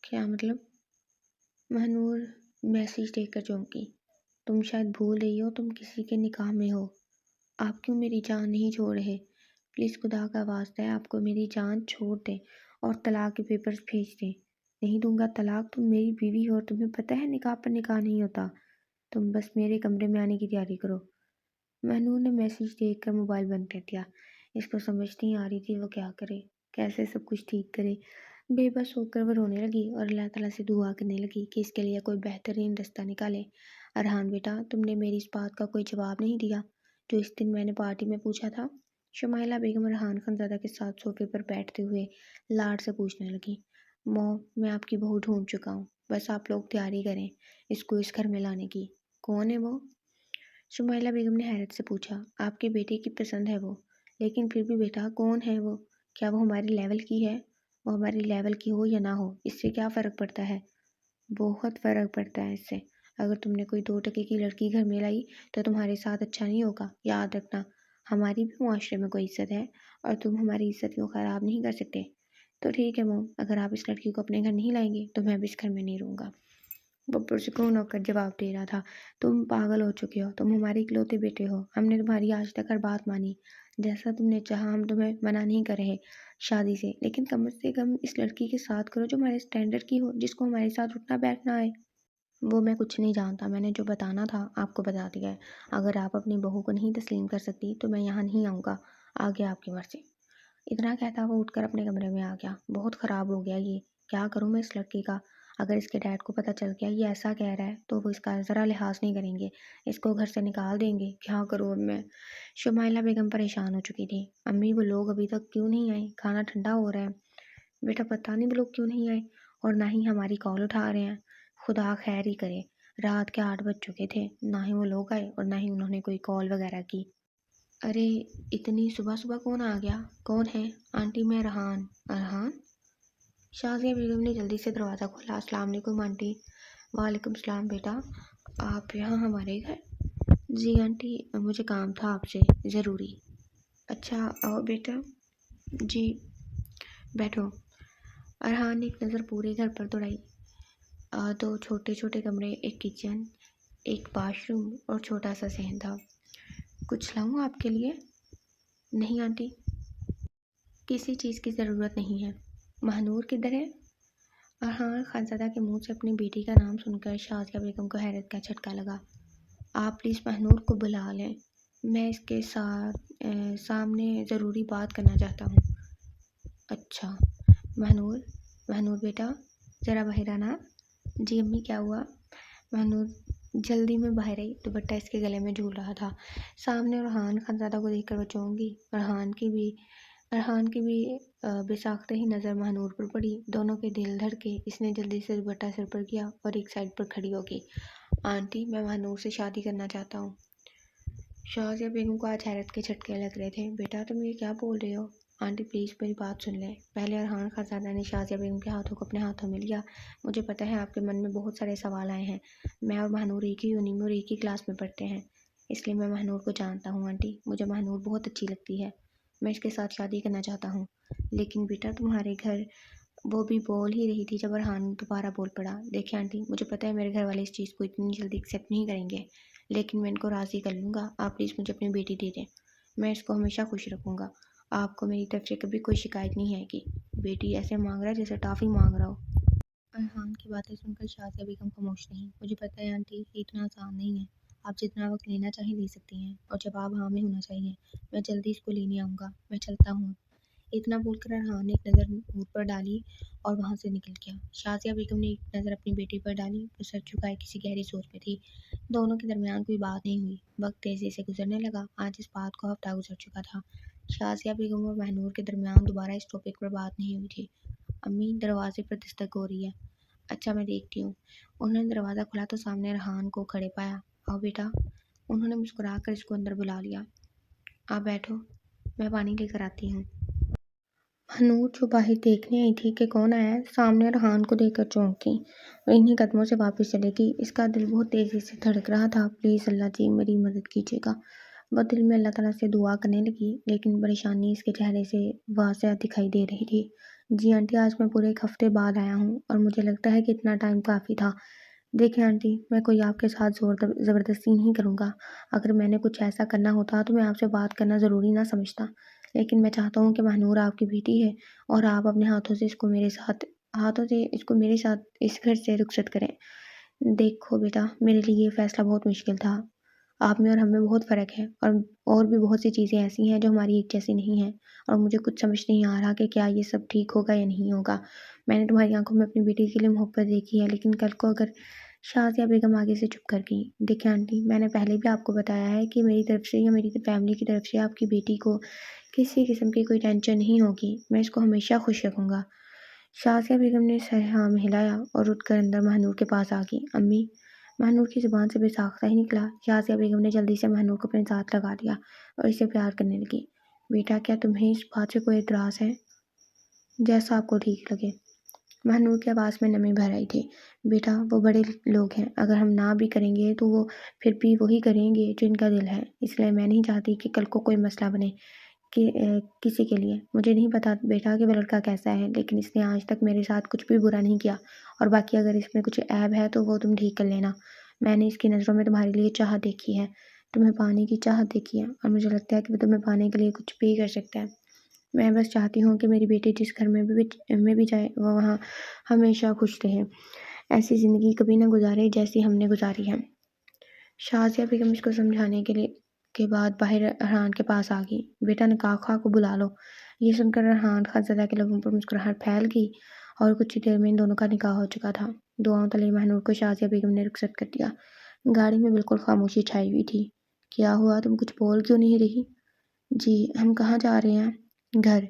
کیا مطلب؟ مہنور میسیج دیکھ کر چونکی۔ تم شاید بھول رہی ہو تم کسی کے نکاح میں ہو۔ آپ کیوں میری جان نہیں چھوڑ رہے؟ پلیز خدا کا واسطہ ہے آپ کو میری جان چھوڑ دیں اور طلاق کے پیپرز بھیج دیں۔ نہیں دوں گا طلاق، تم میری بیوی ہو اور تمہیں پتہ ہے نکاح پر نکاح نہیں ہوتا۔ تم بس میرے کمرے میں آنے کی تیاری کرو۔ مہنور نے میسیج دیکھ کر موبائل بند کر دیا۔ اس کو سمجھ نہیں آ رہی تھی وہ کیا کرے، کیسے سب کچھ ٹھیک کرے۔ بے بس ہو کر وہ رونے لگی اور اللہ تعالیٰ سے دعا کرنے لگی کہ اس کے لیے کوئی بہترین رستہ نکالے۔ ارحان بیٹا، تم نے میری اس بات کا کوئی جواب نہیں دیا جو اس دن میں نے پارٹی میں پوچھا تھا۔ شمائلہ بیگم ارحان خانزادہ کے ساتھ صوفے پر بیٹھتے ہوئے لاڈ سے پوچھنے لگی۔ موم، میں آپ کی بہو ڈھونڈ چکا ہوں، بس آپ لوگ تیاری کریں اس کو اس گھر میں لانے کی۔ کون ہے وہ؟ شمائلہ بیگم نے حیرت سے پوچھا۔ آپ کے بیٹے کی پسند ہے وہ، لیکن پھر بھی بیٹا کون ہے وہ؟ کیا وہ ہمارے لیول کی ہے؟ وہ ہماری لیول کی ہو یا نہ ہو، اس سے کیا فرق پڑتا ہے؟ بہت فرق پڑتا ہے اس سے۔ اگر تم نے کوئی 2 ٹکے کی لڑکی گھر میں لائی تو تمہارے ساتھ اچھا نہیں ہوگا، یاد رکھنا۔ ہماری بھی معاشرے میں کوئی عزت ہے اور تم ہماری عزت کو خراب نہیں کر سکتے۔ تو ٹھیک ہے موم، اگر آپ اس لڑکی کو اپنے گھر نہیں لائیں گے تو میں بھی اس گھر میں نہیں رہوں گا۔ وہ پرسکون ہو کر جواب دے رہا تھا۔ تم پاگل ہو چکے ہو، تم ہمارے اکلوتے بیٹے ہو، ہم نے تمہاری آج تک ہر بات مانی، جیسا تم نے چاہا۔ ہم تمہیں منع نہیں کر رہے شادی سے، لیکن کم سے کم اس لڑکی کے ساتھ کرو جو ہمارے اسٹینڈرڈ کی ہو، جس کو ہمارے ساتھ اٹھنا بیٹھنا آئے۔ وہ میں کچھ نہیں جانتا، میں نے جو بتانا تھا آپ کو بتا دیا ہے۔ اگر آپ اپنی بہو کو نہیں تسلیم کر سکتی تو میں یہاں نہیں آؤں گا، آگے آپ کی مرضی۔ اتنا کہتا وہ اٹھ کر اپنے کمرے میں آ گیا۔ بہت خراب ہو گیا یہ، کیا کروں میں اس لڑکی کا؟ اگر اس کے ڈیڈ کو پتہ چل گیا یہ ایسا کہہ رہا ہے تو وہ اس کا ذرا لحاظ نہیں کریں گے، اس کو گھر سے نکال دیں گے۔ کیا کروں اب میں؟ شمائلہ بیگم پریشان ہو چکی تھی۔ امی وہ لوگ ابھی تک کیوں نہیں آئے؟ کھانا ٹھنڈا ہو رہا ہے۔ بیٹا پتہ نہیں وہ لوگ کیوں نہیں آئے اور نہ ہی ہماری کال اٹھا رہے ہیں۔ خدا خیر ہی کرے، رات کے 8 بج چکے تھے، نہ ہی وہ لوگ آئے اور نہ ہی انہوں نے کوئی کال وغیرہ کی۔ ارے اتنی صبح صبح کون آ گیا؟ کون ہے؟ آنٹی میں ارحان۔ ارحان؟ شازیہ بیگم نے جلدی سے دروازہ کھولا۔ السلام علیکم آنٹی۔ وعلیکم السلام بیٹا، آپ یہاں ہمارے گھر؟ جی آنٹی، مجھے کام تھا آپ سے ضروری۔ اچھا آؤ بیٹا۔ جی بیٹھو۔ ارحان نے ایک نظر پورے گھر پر دوڑائی۔ 2 چھوٹے چھوٹے کمرے، ایک کچن، ایک واش روم اور چھوٹا سا صحن تھا۔ کچھ لاؤں آپ کے لیے؟ نہیں آنٹی، کسی چیز کی ضرورت نہیں ہے۔ مہنور کدھر ہے؟ ارحان خانزادہ کے منہ سے اپنی بیٹی کا نام سن کر شازیہ بیگم کو حیرت کا جھٹکا لگا۔ آپ پلیز مہنور کو بلا لیں، میں اس کے ساتھ سامنے ضروری بات کرنا چاہتا ہوں۔ اچھا مہنور بیٹا ذرا باہر آنا۔ جی امی کیا ہوا؟ مہنور جلدی میں باہر آئی، دوپٹہ اس کے گلے میں جھول رہا تھا۔ سامنے ارحان خانزادہ کو دیکھ کر وہ چونک گئی۔ ارحان کی بھی بے ساختہ ہی نظر مہنور پر پڑی۔ دونوں کے دل دھڑکے۔ اس نے جلدی سے دوپٹہ سر پر کیا اور ایک سائڈ پر کھڑی ہو گئی۔ آنٹی میں مہنور سے شادی کرنا چاہتا ہوں۔ شازیہ بیگم کو آج حیرت کے جھٹکے لگ رہے تھے۔ بیٹا تم یہ کیا بول رہے ہو؟ آنٹی پلیز میری بات سن لیں۔ پہلے ارحان خانزادہ نے شازیہ بیگم کے ہاتھوں کو اپنے ہاتھوں میں لیا۔ مجھے پتہ ہے آپ کے من میں بہت سارے سوال آئے ہیں۔ میں اور مہنور ایک ہی یونین میں اور ایک ہی کلاس میں پڑھتے ہیں، اس لیے میں مہنور کو جانتا ہوں آنٹی۔ مجھے مہنور بہت اچھی لگتی ہے، میں اس کے ساتھ شادی کرنا چاہتا ہوں۔ لیکن بیٹا تمہارے گھر، وہ بھی بول ہی رہی تھی جب ارحان دوبارہ بول پڑا۔ دیکھیں آنٹی، مجھے پتہ ہے میرے گھر والے اس چیز کو اتنی جلدی ایکسیپٹ نہیں کریں گے، لیکن میں ان کو راضی کر لوں گا۔ آپ پلیز مجھے اپنی بیٹی دے دیں، میں اس کو ہمیشہ خوش رکھوں گا۔ آپ کو میری طرف سے کبھی کوئی شکایت نہیں ہے کہ بیٹی ایسے مانگ رہا ہے جیسے ٹافی مانگ رہا ہو۔ ارحان کی باتیں سن کر شازیہ بیگم خاموش نہیں۔ مجھے پتہ ہے آنٹی، یہ اتنا آسان نہیں ہے۔ آپ جتنا وقت لینا چاہیں لے سکتی ہیں، اور جواب ہاں میں ہونا چاہیے۔ میں جلدی اس کو لینے آؤں گا، میں چلتا ہوں۔ اتنا بول کر ارحان نے ایک نظر نور پر ڈالی اور وہاں سے نکل گیا۔ شازیہ بیگم نے ایک نظر اپنی بیٹی پر ڈالی، وہ سر جھکائے کسی گہری سوچ میں تھی۔ دونوں کے درمیان کوئی بات نہیں ہوئی۔ وقت تیزی سے گزرنے لگا۔ آج اس بات کو ہفتہ گزر چکا تھا۔ شازیہ بیگم اور مہنور کے درمیان دوبارہ اس ٹاپک پر بات نہیں ہوئی تھی۔ امی، دروازے پر دستک ہو رہی ہے۔ اچھا میں دیکھتی ہوں۔ انہوں نے دروازہ کھولا تو سامنے ارحان کو کھڑے پایا۔ آؤ بیٹا۔ انہوں نے مسکرا کر اس کو اندر بلا لیا۔ آپ بیٹھو، میں پانی لے کر آتی ہوں۔ مہنور جو باہر دیکھنے آئی تھی کہ کون آیا ہے، سامنے ارحان کو دیکھ کر چونک گئی اور انہی قدموں سے واپس چلے گئی۔ اس کا دل بہت تیزی سے دھڑک رہا تھا۔ پلیز اللہ جی میری مدد کیجیے گا۔ وہ دل میں اللہ تعالیٰ سے دعا کرنے لگی، لیکن پریشانی اس کے چہرے سے واضح دکھائی دے رہی تھی۔ جی آنٹی، آج میں پورے ایک ہفتے بعد آیا ہوں اور مجھے لگتا ہے کہ اتنا ٹائم کافی تھا۔ دیکھیں آنٹی، میں کوئی آپ کے ساتھ زبردستی نہیں کروں گا۔ اگر میں نے کچھ ایسا کرنا ہوتا تو میں آپ سے بات کرنا ضروری نہ سمجھتا، لیکن میں چاہتا ہوں کہ مہنور آپ کی بیٹی ہے اور آپ اپنے ہاتھوں سے اس کو میرے ساتھ اس گھر سے رخصت کریں۔ دیکھو بیٹا، میرے لیے یہ فیصلہ بہت مشکل تھا۔ آپ میں اور ہم میں بہت فرق ہے، اور بھی بہت سی چیزیں ایسی ہیں جو ہماری ایک جیسی نہیں ہیں، اور مجھے کچھ سمجھ نہیں آ رہا کہ کیا یہ سب ٹھیک ہوگا یا نہیں ہوگا۔ میں نے تمہاری آنکھوں میں اپنی بیٹی کے لیے محبت دیکھی ہے، لیکن کل کو اگر… شازیہ بیگم آگے سے چپ کر گئی۔ دیکھیں آنٹی، میں نے پہلے بھی آپ کو بتایا ہے کہ میری طرف سے یا میری فیملی کی طرف سے آپ کی بیٹی کو کسی قسم کی کوئی ٹینشن نہیں ہوگی۔ میں اس کو ہمیشہ خوش رکھوں گا۔ شازیہ بیگم نے سر ہاں میں ہلایا اور اٹھ کر اندر مہنور کے پاس آ گئی۔ امی، مہنور کی زبان سے بے ساختہ ہی نکلا۔ شازیہ بیگم نے جلدی سے مہنور کو اپنے ساتھ لگا لیا اور اسے پیار کرنے لگی۔ بیٹا، کیا تمہیں اس بات سے کوئی اعتراض ہے؟ جیسا آپ کو ٹھیک لگے۔ مہنور کی آواز میں نمی بھر آئی تھی۔ بیٹا، وہ بڑے لوگ ہیں، اگر ہم نہ بھی کریں گے تو وہ پھر بھی وہی کریں گے جو ان کا دل ہے، اس لیے میں نہیں چاہتی کہ کل کو کوئی مسئلہ بنے کہ کسی کے لیے۔ مجھے نہیں پتا بیٹا کہ وہ لڑکا کیسا ہے، لیکن اس نے آج تک میرے ساتھ کچھ بھی برا نہیں کیا، اور باقی اگر اس میں کچھ عیب ہے تو وہ تم ٹھیک کر لینا۔ میں نے اس کی نظروں میں تمہارے لیے چاہت دیکھی ہے، تمہیں پانے کی چاہت دیکھی ہے، اور مجھے لگتا ہے کہ وہ تمہیں پانے کے لیے کچھ بھی کر سکتا ہے۔ میں بس چاہتی ہوں کہ میری بیٹی جس گھر میں بھی جائے وہ وہاں ہمیشہ خوش رہے، ایسی زندگی کبھی نہ گزارے جیسی ہم نے گزاری ہے۔ شازیہ بیگم اس کو سمجھانے کے بعد باہر ارحان کے پاس آ گئی۔ بیٹا، نکاح خواہ کو بلا لو۔ یہ سن کر ارحان خانزادہ کے لبوں پر مسکراہٹ پھیل گئی اور کچھ ہی دیر میں ان دونوں کا نکاح ہو چکا تھا۔ دعاؤں تلے مہنور کو شازیہ بیگم نے رخصت کر دیا۔ گاڑی میں بالکل خاموشی چھائی ہوئی تھی۔ کیا ہوا، تم کچھ بول کیوں نہیں رہی؟ جی، ہم کہاں جا رہے ہیں؟ گھر۔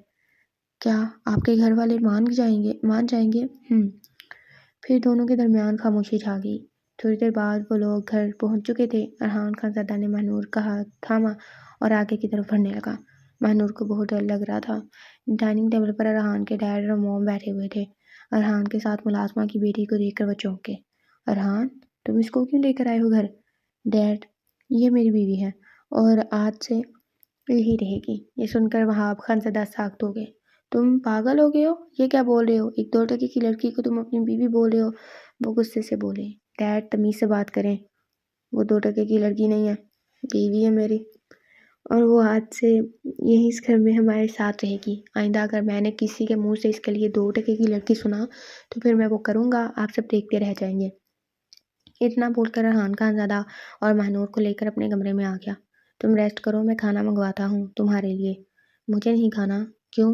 کیا آپ کے گھر والے مان جائیں گے؟ پھر دونوں کے درمیان خاموشی چھا گئی۔ تھوڑی دیر بعد وہ لوگ گھر پہنچ چکے تھے۔ ارحان خانزادہ نے مہنور کا ہاتھ تھاما اور آگے کی طرف بڑھنے لگا۔ مہنور کو بہت ڈر لگ رہا تھا۔ ڈائننگ ٹیبل پر ارحان کے ڈیڈ اور موم بیٹھے ہوئے تھے۔ ارحان کے ساتھ ملازمہ کی بیٹی کو دیکھ کر وہ چونک گئے۔ ارحان، تم اس کو کیوں لے کر آئے ہو گھر؟ ڈیڈ، یہ میری بیوی ہے اور آج سے یہی رہے گی۔ یہ سن کر وہاب خانزادہ ساخت ہو گئے۔ تم پاگل ہو گئے ہو؟ یہ کیا بول رہے ہو؟ ایک 2 ٹکے کی لڑکی کو تم اپنی بیوی بول رہے ہو؟ وہ غصے سے بولے۔ ڈیڈ، تمیز سے بات کریں، وہ 2 ٹکے کی لڑکی نہیں ہے، بیوی ہے میری، اور وہ آج سے یہیں اس گھر میں ہمارے ساتھ رہے گی۔ آئندہ اگر میں نے کسی کے منہ سے اس کے لیے 2 ٹکے کی لڑکی سنا تو پھر میں وہ کروں گا، آپ سب دیکھتے رہ جائیں گے۔ اتنا بول کر ارحان خانزادہ اور مہنور کو لے کر اپنے کمرے میں آ گیا۔ تم ریسٹ کرو، میں کھانا منگواتا ہوں تمہارے لیے۔ مجھے نہیں کھانا۔ کیوں؟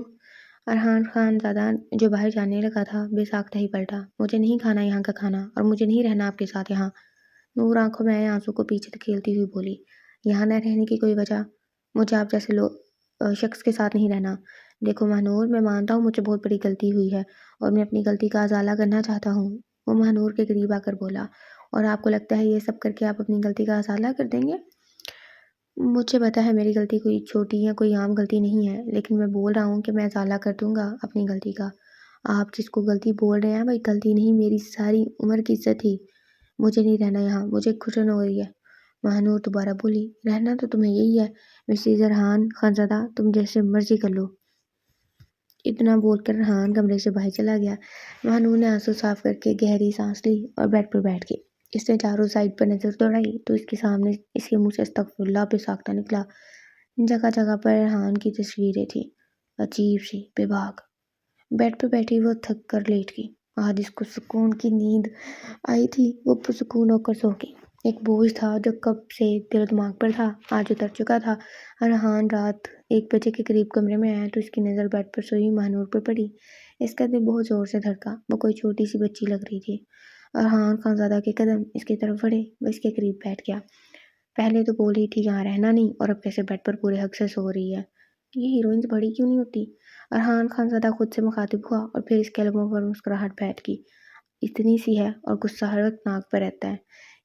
ارحان خانزادہ جو باہر جانے لگا تھا بے ساختہ ہی پلٹا۔ مجھے نہیں کھانا یہاں کا کھانا، اور مجھے نہیں رہنا آپ کے ساتھ یہاں۔ نور آنکھوں میں آئے آنسو کو پیچھے دھکیلتی ہوئی بولی۔ یہاں نہ رہنے کی کوئی وجہ؟ مجھے آپ جیسے شخص کے ساتھ نہیں رہنا۔ دیکھو مہنور، میں مانتا ہوں مجھے بہت بڑی غلطی ہوئی ہے اور میں اپنی غلطی کا ازالہ کرنا چاہتا ہوں۔ وہ مہنور کے قریب آ کر بولا۔ اور آپ کو لگتا ہے یہ سب کر کے آپ اپنی غلطی کا ازالہ کر دیں گے؟ مجھے پتا ہے میری غلطی کوئی چھوٹی یا کوئی عام غلطی نہیں ہے، لیکن میں بول رہا ہوں کہ میں ازالہ کر دوں گا اپنی غلطی کا۔ آپ جس کو غلطی بول رہے ہیں بھائی غلطی نہیں، میری ساری عمر کی عزت تھی۔ مجھے نہیں رہنا یہاں، مجھے گھٹن ہو رہی ہے۔ مہنور دوبارہ بولی، رہنا تو تمہیں یہی ہے مسز ارحان خانزادہ، تم جیسے مرضی کر لو۔ اتنا بول کر ارحان کمرے سے باہر چلا گیا۔ مہنور نے آنسو صاف کر کے گہری سانس لی اور بیڈ پر بیٹھ گئی۔ اس نے چاروں سائڈ پر نظر دوڑائی تو اس کے سامنے اس کے منہ سے استغفر اللہ بے ساختہ نکلا۔ جگہ جگہ پر ارحان کی تصویریں تھیں، عجیب سی، بے باک۔ بیڈ پہ بیٹھی وہ تھک کر لیٹ گئی۔ آج اس کو سکون کی نیند آئی تھی، وہ پرسکون ہو کر سو گئی۔ ایک بوجھ تھا جو کب سے دل و دماغ پر تھا، آج اتر چکا تھا۔ ارحان رات 1 بجے کے قریب کمرے میں آیا تو اس کی نظر بیڈ پر سوئی مہنور پر پڑی۔ اس کا دل بہت زور سے دھڑکا، وہ کوئی چھوٹی سی بچی لگ رہی تھی۔ ارحان خانزادہ کے قدم اس کی طرف بڑھے، وہ اس کے قریب بیٹھ گیا۔ پہلے تو بول رہی تھی یہاں رہنا نہیں، اور اب کیسے بیڈ پر پورے حق سے سو رہی ہے۔ یہ ہیروئنز بڑی کیوں نہیں ہوتی؟ ارحان خانزادہ خود سے مخاطب ہوا اور پھر اس کے لبوں پر مسکراہٹ بیٹھ گئی۔ اتنی سی ہے اور غصہ ہر وقت ناک پر رہتا ہے۔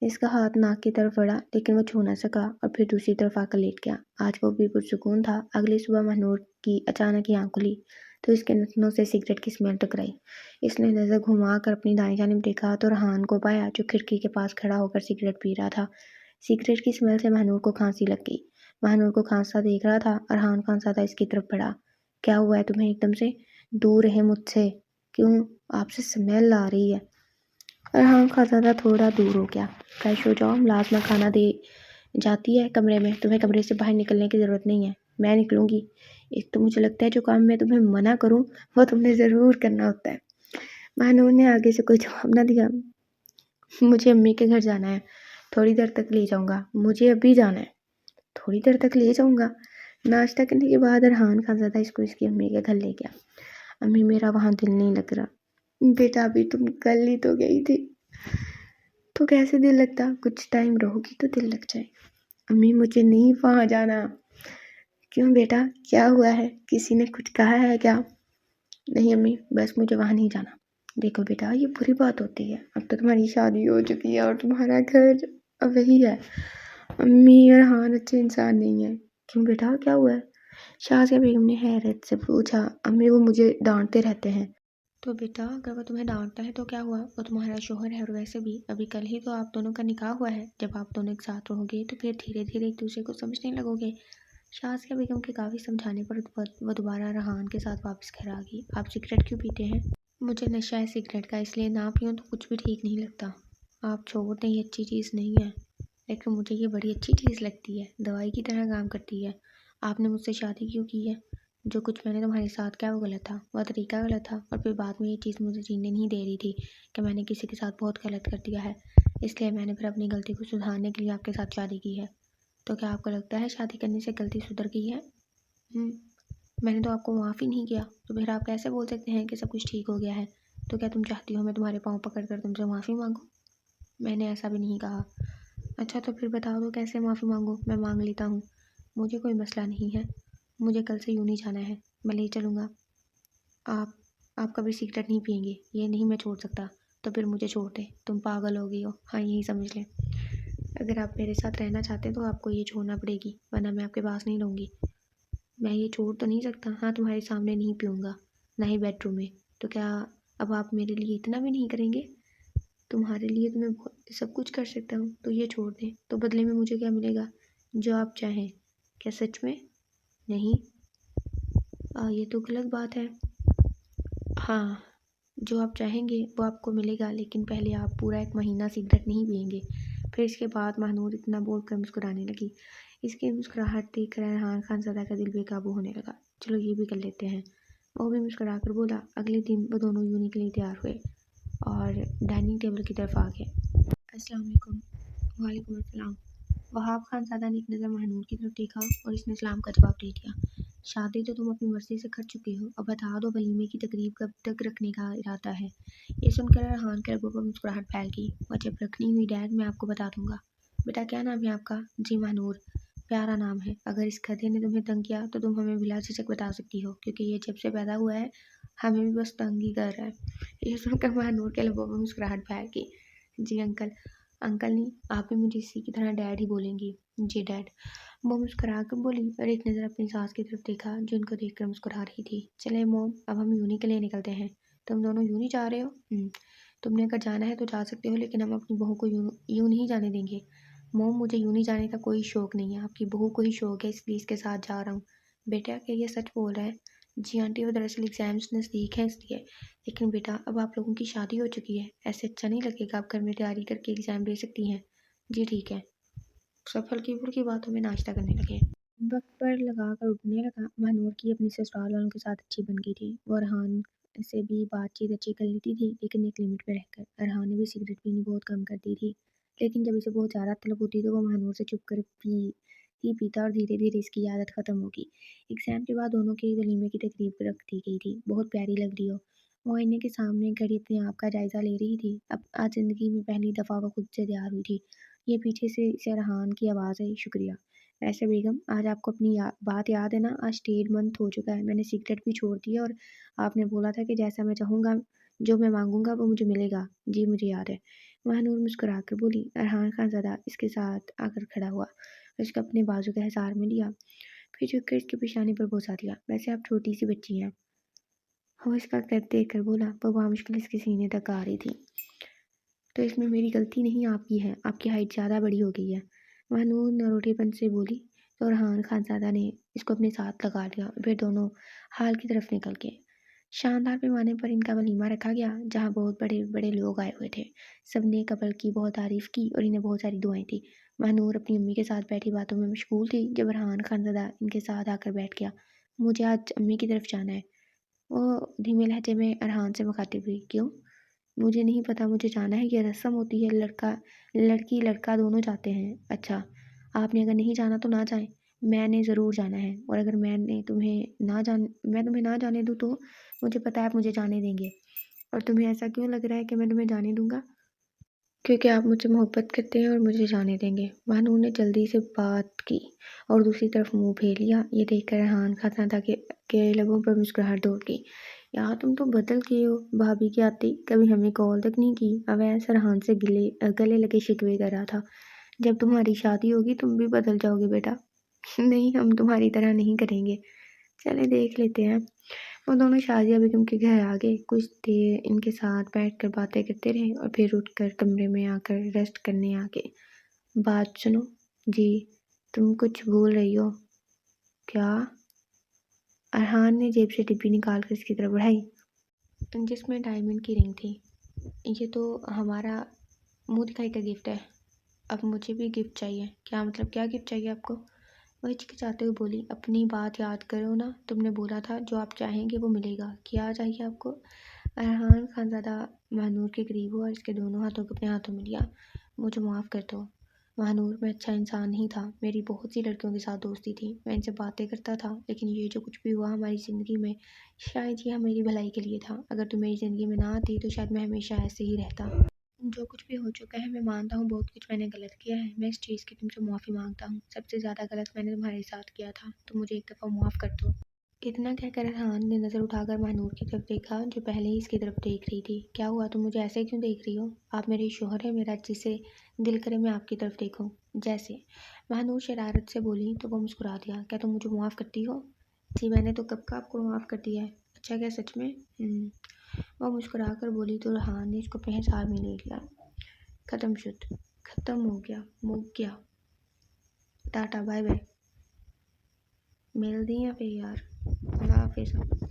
اس کا ہاتھ ناک کی طرف بڑھا لیکن وہ چھو نہ سکا اور پھر دوسری طرف آ کر لیٹ گیا۔ آج وہ بھی پرسکون تھا۔ اگلی صبح مہنور کی اچانک ہی آنکھ کھلی تو اس کے نتنوں سے سگریٹ کی اسمیل ٹکرائی۔ اس نے نظر گھما کر اپنی دائیں جانب دیکھا تو ارحان کو پایا جو کھڑکی کے پاس کھڑا ہو کر سگریٹ پی رہا تھا۔ سگریٹ کی اسمیل سے مہنور کو کھانسی لگ گئی۔ مہنور کو کھانستا دیکھ رہا تھا ارحان خانزادہ اس کی طرف بڑھا۔ کیا ہوا ہے تمہیں ایک دم سے؟ دور رہے مجھ سے، کیوں آپ سے اسمیل آ رہی ہے؟ ارحان خانزادہ تھوڑا دور ہو گیا۔ فریش ہو جاؤ، ملازمہ کھانا دے جاتی ہے کمرے میں، تمہیں کمرے سے باہر نکلنے کی ضرورت نہیں ہے۔ میں نکلوں گی؟ ایک تو مجھے لگتا ہے جو کام میں تمہیں منع کروں وہ تم نے ضرور کرنا ہوتا ہے۔ مہنور نے آگے سے کوئی جواب نہ دیا۔ مجھے امی کے گھر جانا ہے، تھوڑی دیر تک لے جاؤں گا۔ مجھے ابھی جانا ہے، تھوڑی دیر تک لے جاؤں گا۔ ناشتہ کرنے کے بعد ارحان خانزادہ اس کو اس کی امی کے گھر لے گیا۔ امی میرا وہاں دل نہیں لگ رہا۔ بیٹا ابھی تم کل ہی تو گئی تھی، تو کیسے دل لگتا؟ کچھ ٹائم رہو گی تو دل لگ جائے گا۔ امی مجھے نہیں وہاں جانا۔ کیوں بیٹا، کیا ہوا ہے؟ کسی نے کچھ کہا ہے کیا؟ نہیں امی، بس مجھے وہاں نہیں جانا۔ دیکھو بیٹا، یہ بری بات ہوتی ہے، اب تو تمہاری شادی ہو چکی ہے اور تمہارا گھر اب وہی ہے۔ امی ارحان اچھے انسان نہیں ہے۔ کیوں بیٹا، کیا ہوا ہے؟ شازیہ بیگم نے حیرت سے پوچھا۔ امی وہ مجھے ڈانٹتے رہتے ہیں۔ تو بیٹا اگر وہ تمہیں ڈانٹتا ہے تو کیا ہوا؟ وہ تمہارا شوہر ہے، اور ویسے بھی ابھی کل ہی تو آپ دونوں کا نکاح ہوا ہے۔ جب آپ دونوں ایک ساتھ رہو گے تو پھر دھیرے دھیرے ایک دوسرے کو سمجھنے لگو گے۔ شازیہ بیگم کے کافی سمجھانے پر وہ دوبارہ ارحان کے ساتھ واپس گھر آ گئی۔ آپ سگریٹ کیوں پیتے ہیں؟ مجھے نشہ ہے سگریٹ کا، اس لیے نہ پیوں تو کچھ بھی ٹھیک نہیں لگتا۔ آپ چھوڑ دیں، یہ اچھی چیز نہیں ہے، لیکن مجھے یہ بڑی اچھی چیز لگتی ہے، دوائی کی طرح کام کرتی ہے۔ آپ نے مجھ سے شادی کیوں کی ہے؟ جو کچھ میں نے تمہارے ساتھ کیا وہ غلط تھا، وہ طریقہ غلط تھا، اور پھر بعد میں یہ چیز مجھے جینے نہیں دے رہی تھی کہ میں نے کسی کے ساتھ بہت غلط کر دیا ہے، اس لیے میں نے پھر اپنی غلطی کو سدھارنے کے لیے آپ کے ساتھ شادی کی ہے۔ تو کیا آپ کو لگتا ہے شادی کرنے سے غلطی سدھر گئی ہے؟ میں نے تو آپ کو معاف ہی نہیں کیا، تو پھر آپ کیسے بول سکتے ہیں کہ سب کچھ ٹھیک ہو گیا ہے؟ تو کیا تم چاہتی ہو میں تمہارے پاؤں پکڑ کر تم سے معافی مانگوں؟ میں نے ایسا بھی نہیں کہا۔ اچھا تو پھر بتاؤ تو کیسے معافی مانگوں؟ میں مانگ لیتا ہوں، مجھے کوئی مسئلہ نہیں ہے، مجھے کل سے یوں نہیں جانا ہے، میں لے چلوں گا۔ آپ کبھی سگریٹ نہیں پئیں گے، یہ نہیں میں چھوڑ سکتا۔ تو پھر مجھے چھوڑ دیں، تم پاگل ہو گئی ہو، ہاں یہی سمجھ لیں۔ اگر آپ میرے ساتھ رہنا چاہتے ہیں تو آپ کو یہ چھوڑنا پڑے گی، ورنہ میں آپ کے پاس نہیں رہوں گی۔ میں یہ چھوڑ تو نہیں سکتا، ہاں تمہارے سامنے نہیں پیوں گا، نہ ہی بیڈ روم میں۔ تو کیا اب آپ میرے لیے اتنا بھی نہیں کریں گے؟ تمہارے لیے تو میں سب کچھ کر سکتا ہوں، تو یہ چھوڑ دیں، تو بدلے میں مجھے کیا ملے گا؟ جو آپ چاہیں۔ کیا سچ میں؟ نہیں، یہ تو غلط بات ہے۔ ہاں، جو آپ چاہیں گے وہ آپ کو ملے گا، لیکن پہلے آپ پورا 1 مہینہ سگریٹ نہیں پئیں گے۔ پھر اس کے بعد مہنور اتنا بول کر مسکرانے لگی۔ اس کی مسکراہٹ دیکھ کر ارحان خانزادہ کا دل بے قابو ہونے لگا۔ چلو یہ بھی کر لیتے ہیں، وہ بھی مسکرا کر بولا۔ اگلے دن وہ دونوں یونی کے لیے تیار ہوئے اور ڈائننگ ٹیبل کی طرف آ گئے۔ السلام علیکم۔ وعلیکم السلام۔ وہاب خانزادہ نے ایک نظر مہنور کی طرف دیکھا اور اس نے سلام کا جواب دے دیا۔ شادی تو تم اپنی مرضی سے کر چکے ہو، اب بتا دو ولیمے کی تقریب کب تک رکھنے کا ارادہ ہے؟ یہ سن کر ارحان کے لبوں پر مسکراہٹ پھیل گئی۔ اور جب رکھنی ہوئی ڈیڈ، میں آپ کو بتا دوں گا۔ بیٹا کیا نام ہے آپ کا؟ جی مہنور، پیارا نام ہے۔ اگر اس گدھے نے تمہیں تنگ کیا تو تم ہمیں بلا جھجک بتا سکتی ہو، کیونکہ یہ جب سے پیدا ہوا ہے ہمیں بھی بس تنگ ہی کر رہا ہے۔ یہ سن کر مہنور کے لبوں پر مسکراہٹ پھیل گئی۔ جی انکل، انکل نہیں، آپ بھی مجھے اسی کی طرح ڈیڈ ہی بولیں گی۔ جی ڈیڈ۔ موم مسکرا کر بولی اور ایک نظر اپنی ساس کی طرف دیکھا جو ان کو دیکھ کر مسکرا رہی تھی۔ چلے موم، اب ہم یونی کے لیے نکلتے ہیں۔ تم دونوں یونی جا رہے ہو؟ تم نے اگر جانا ہے تو جا سکتے ہو، لیکن ہم اپنی بہو کو یوں نہیں جانے دیں گے۔ موم، مجھے یونی جانے کا کوئی شوق نہیں ہے، آپ کی بہو کو ہی شوق ہے، اس لیے اس کے ساتھ جا رہا ہوں۔ بیٹا کیا یہ سچ بول رہا ہے؟ جی آنٹی، وہ دراصل ایگزامس نزدیک ہیں اس لیے۔ لیکن بیٹا اب آپ لوگوں کی شادی ہو چکی ہے، ایسے اچھا نہیں لگے گا، آپ گھر میں تیاری کر کے ایگزام دے سکتی ہیں۔ جی ٹھیک ہے۔ سب ہلکی پھلکی باتوں میں ناشتہ کرنے لگے۔ وقت پر لگا کر اٹھنے لگا۔ مہنور کی اپنی سسرال والوں کے ساتھ اچھی بن گئی تھی، وہ ارحان سے بھی بات چیت اچھی کر لیتی تھی، لیکن ایک لمٹ میں رہ کر۔ ارحان نے بھی سگریٹ پینی بہت کم کر دی تھی، لیکن جب اسے بہت زیادہ طلب ہوتی تو وہ مہنور سے چھپ کر پیتا، اور دھیرے دھیرے اس کی عادت ختم ہوگی۔ ایگزام کے بعد دونوں کے ولیمے کی تقریب رکھ دی گئی تھی۔ بہت پیاری لگ رہی ہو۔ وہ آئینے کے سامنے گھڑی اپنے آپ کا جائزہ لے رہی تھی۔ اب آج زندگی میں پہلی دفعہ وہ خود سے تیار ہوئی تھی۔ یہ پیچھے سے ارحان کی آواز آئی، شکریہ۔ ویسے بیگم، آج آپ کو اپنی بات یاد ہے نا؟ آج 10 منتھ ہو چکا ہے، میں نے سگریٹ بھی چھوڑ دی ہے، اور آپ نے بولا تھا کہ جیسا میں چاہوں گا، جو میں مانگوں گا وہ مجھے ملے گا۔ جی مجھے یاد ہے۔ مہنور مسکرا کر بولی۔ ارحان خان زادہ اس کے ساتھ آ کر کھڑا ہوا، اس کو اپنے بازو کے حصار میں لیا، پھر جھک کر اس کی پیشانی پر بوسہ دیا۔ ویسے آپ چھوٹی سی بچی ہیں، وہ اس کا قد دیکھ کر بولا۔ وہ بامشکل اس کے سینے تک آ رہی تھی۔ تو اس میں میری غلطی نہیں، آپ کی ہے، آپ کی ہائٹ زیادہ بڑی ہو گئی ہے، مہنور نروٹے پن سے بولی۔ تو ارحان خانزادہ نے اس کو اپنے ساتھ لگا لیا، پھر دونوں ہال کی طرف نکل گئے۔ شاندار پیمانے پر ان کا ولیمہ رکھا گیا، جہاں بہت بڑے بڑے لوگ آئے ہوئے تھے۔ سب نے کپل کی بہت تعریف کی اور انہیں بہت ساری دعائیں دی۔ مہنور اپنی امی کے ساتھ بیٹھی باتوں میں مشغول تھی، جب ارحان خانزادہ ان کے ساتھ آ کر بیٹھ گیا۔ مجھے آج امی کی طرف جانا ہے، وہ دھیمے لہجے میں ارحان سے مخاطب ہوئی۔ کیوں؟ مجھے نہیں پتا، مجھے جانا ہے، یہ رسم ہوتی ہے، لڑکی لڑکا دونوں جاتے ہیں۔ اچھا، آپ نے اگر نہیں جانا تو نہ جائیں، میں نے ضرور جانا ہے، اور اگر میں تمہیں نہ جانے دوں تو مجھے پتا ہے آپ مجھے جانے دیں گے۔ اور تمہیں ایسا کیوں لگ رہا ہے کہ میں تمہیں جانے دوں گا؟ کیونکہ آپ مجھ سے محبت کرتے ہیں اور مجھے جانے دیں گے۔ مہنور نے جلدی سے بات کی اور دوسری طرف منہ پھیر لیا۔ یہ دیکھ کر ارحان خانزادہ کے لبوں پر مسکراہٹ دوڑ گئی۔ یار تم تو بدل گئے ہو، بھابھی کی آتی کبھی ہمیں کال تک نہیں کی۔ اویس ارحان سے گلے لگے شکوے کر رہا تھا۔ جب تمہاری شادی ہوگی تم بھی بدل جاؤ گے بیٹا۔ نہیں، ہم تمہاری طرح نہیں کریں گے، چلے دیکھ لیتے ہیں۔ وہ دونوں شازیہ بیگم کے گھر آ گئے، کچھ دیر ان کے ساتھ بیٹھ کر باتیں کرتے رہے اور پھر اٹھ کر کمرے میں آ کر ریسٹ کرنے آ گئے۔ بات سنو۔ جی، تم کچھ بھول رہی ہو۔ کیا؟ ارحان نے جیب سے ڈبی نکال کر اس کی طرف بڑھائی، جس میں ڈائمنڈ کی رنگ تھی۔ یہ تو ہمارا منہ دکھائی کا گفٹ ہے، اب مجھے بھی گفٹ چاہیے۔ کیا مطلب، کیا گفٹ چاہیے آپ کو؟ وہ ہچکچاتے ہوئے بولی۔ اپنی بات یاد کرو نا، تم نے بولا تھا جو آپ چاہیں گے وہ ملے گا، کیا چاہیے آپ کو؟ ارحان خانزادہ مہنور کے قریب ہوا اور اس کے دونوں ہاتھوں کو اپنے ہاتھوں میں لیا۔ مجھے معاف کر دو مہنور، میں اچھا انسان نہیں تھا، میری بہت سی لڑکیوں کے ساتھ دوستی تھی، میں ان سے باتیں کرتا تھا، لیکن یہ جو کچھ بھی ہوا ہماری زندگی میں، شاید یہ میری بھلائی کے لیے تھا۔ اگر تم میری زندگی میں نہ آتی تو شاید میں ہمیشہ ایسے ہی رہتا۔ جو کچھ بھی ہو چکا ہے میں مانتا ہوں بہت کچھ میں نے غلط کیا ہے، میں اس چیز کی تم سے معافی مانگتا ہوں، سب سے زیادہ غلط میں نے تمہارے ساتھ کیا تھا، تو مجھے ایک دفعہ معاف کر دو۔ اتنا کہہ کر ارحان نے نظر اٹھا کر مہنور کی طرف دیکھا جو پہلے ہی اس کی طرف دیکھ رہی تھی۔ کیا ہوا، تم مجھے ایسے کیوں دیکھ رہی ہو؟ آپ میرے شوہر ہیں، میرا جسے دل کرے میں آپ کی طرف دیکھوں جیسے۔ مہنور شرارت سے بولی تو وہ مسکرا دیا۔ کیا تم مجھے معاف کرتی ہو؟ جی میں نے تو کب کا آپ کو معاف کر دیا ہے۔ اچھا، کیا سچ میں؟ وہ مسکرا کر بولی تو ارحان نے اس کو اپنے حصار میں لے لیا۔ ختم ہو گیا، مک گیا، ٹاٹا بائے بائے، مل دی ہیں پھر یار، اللہ حافظ۔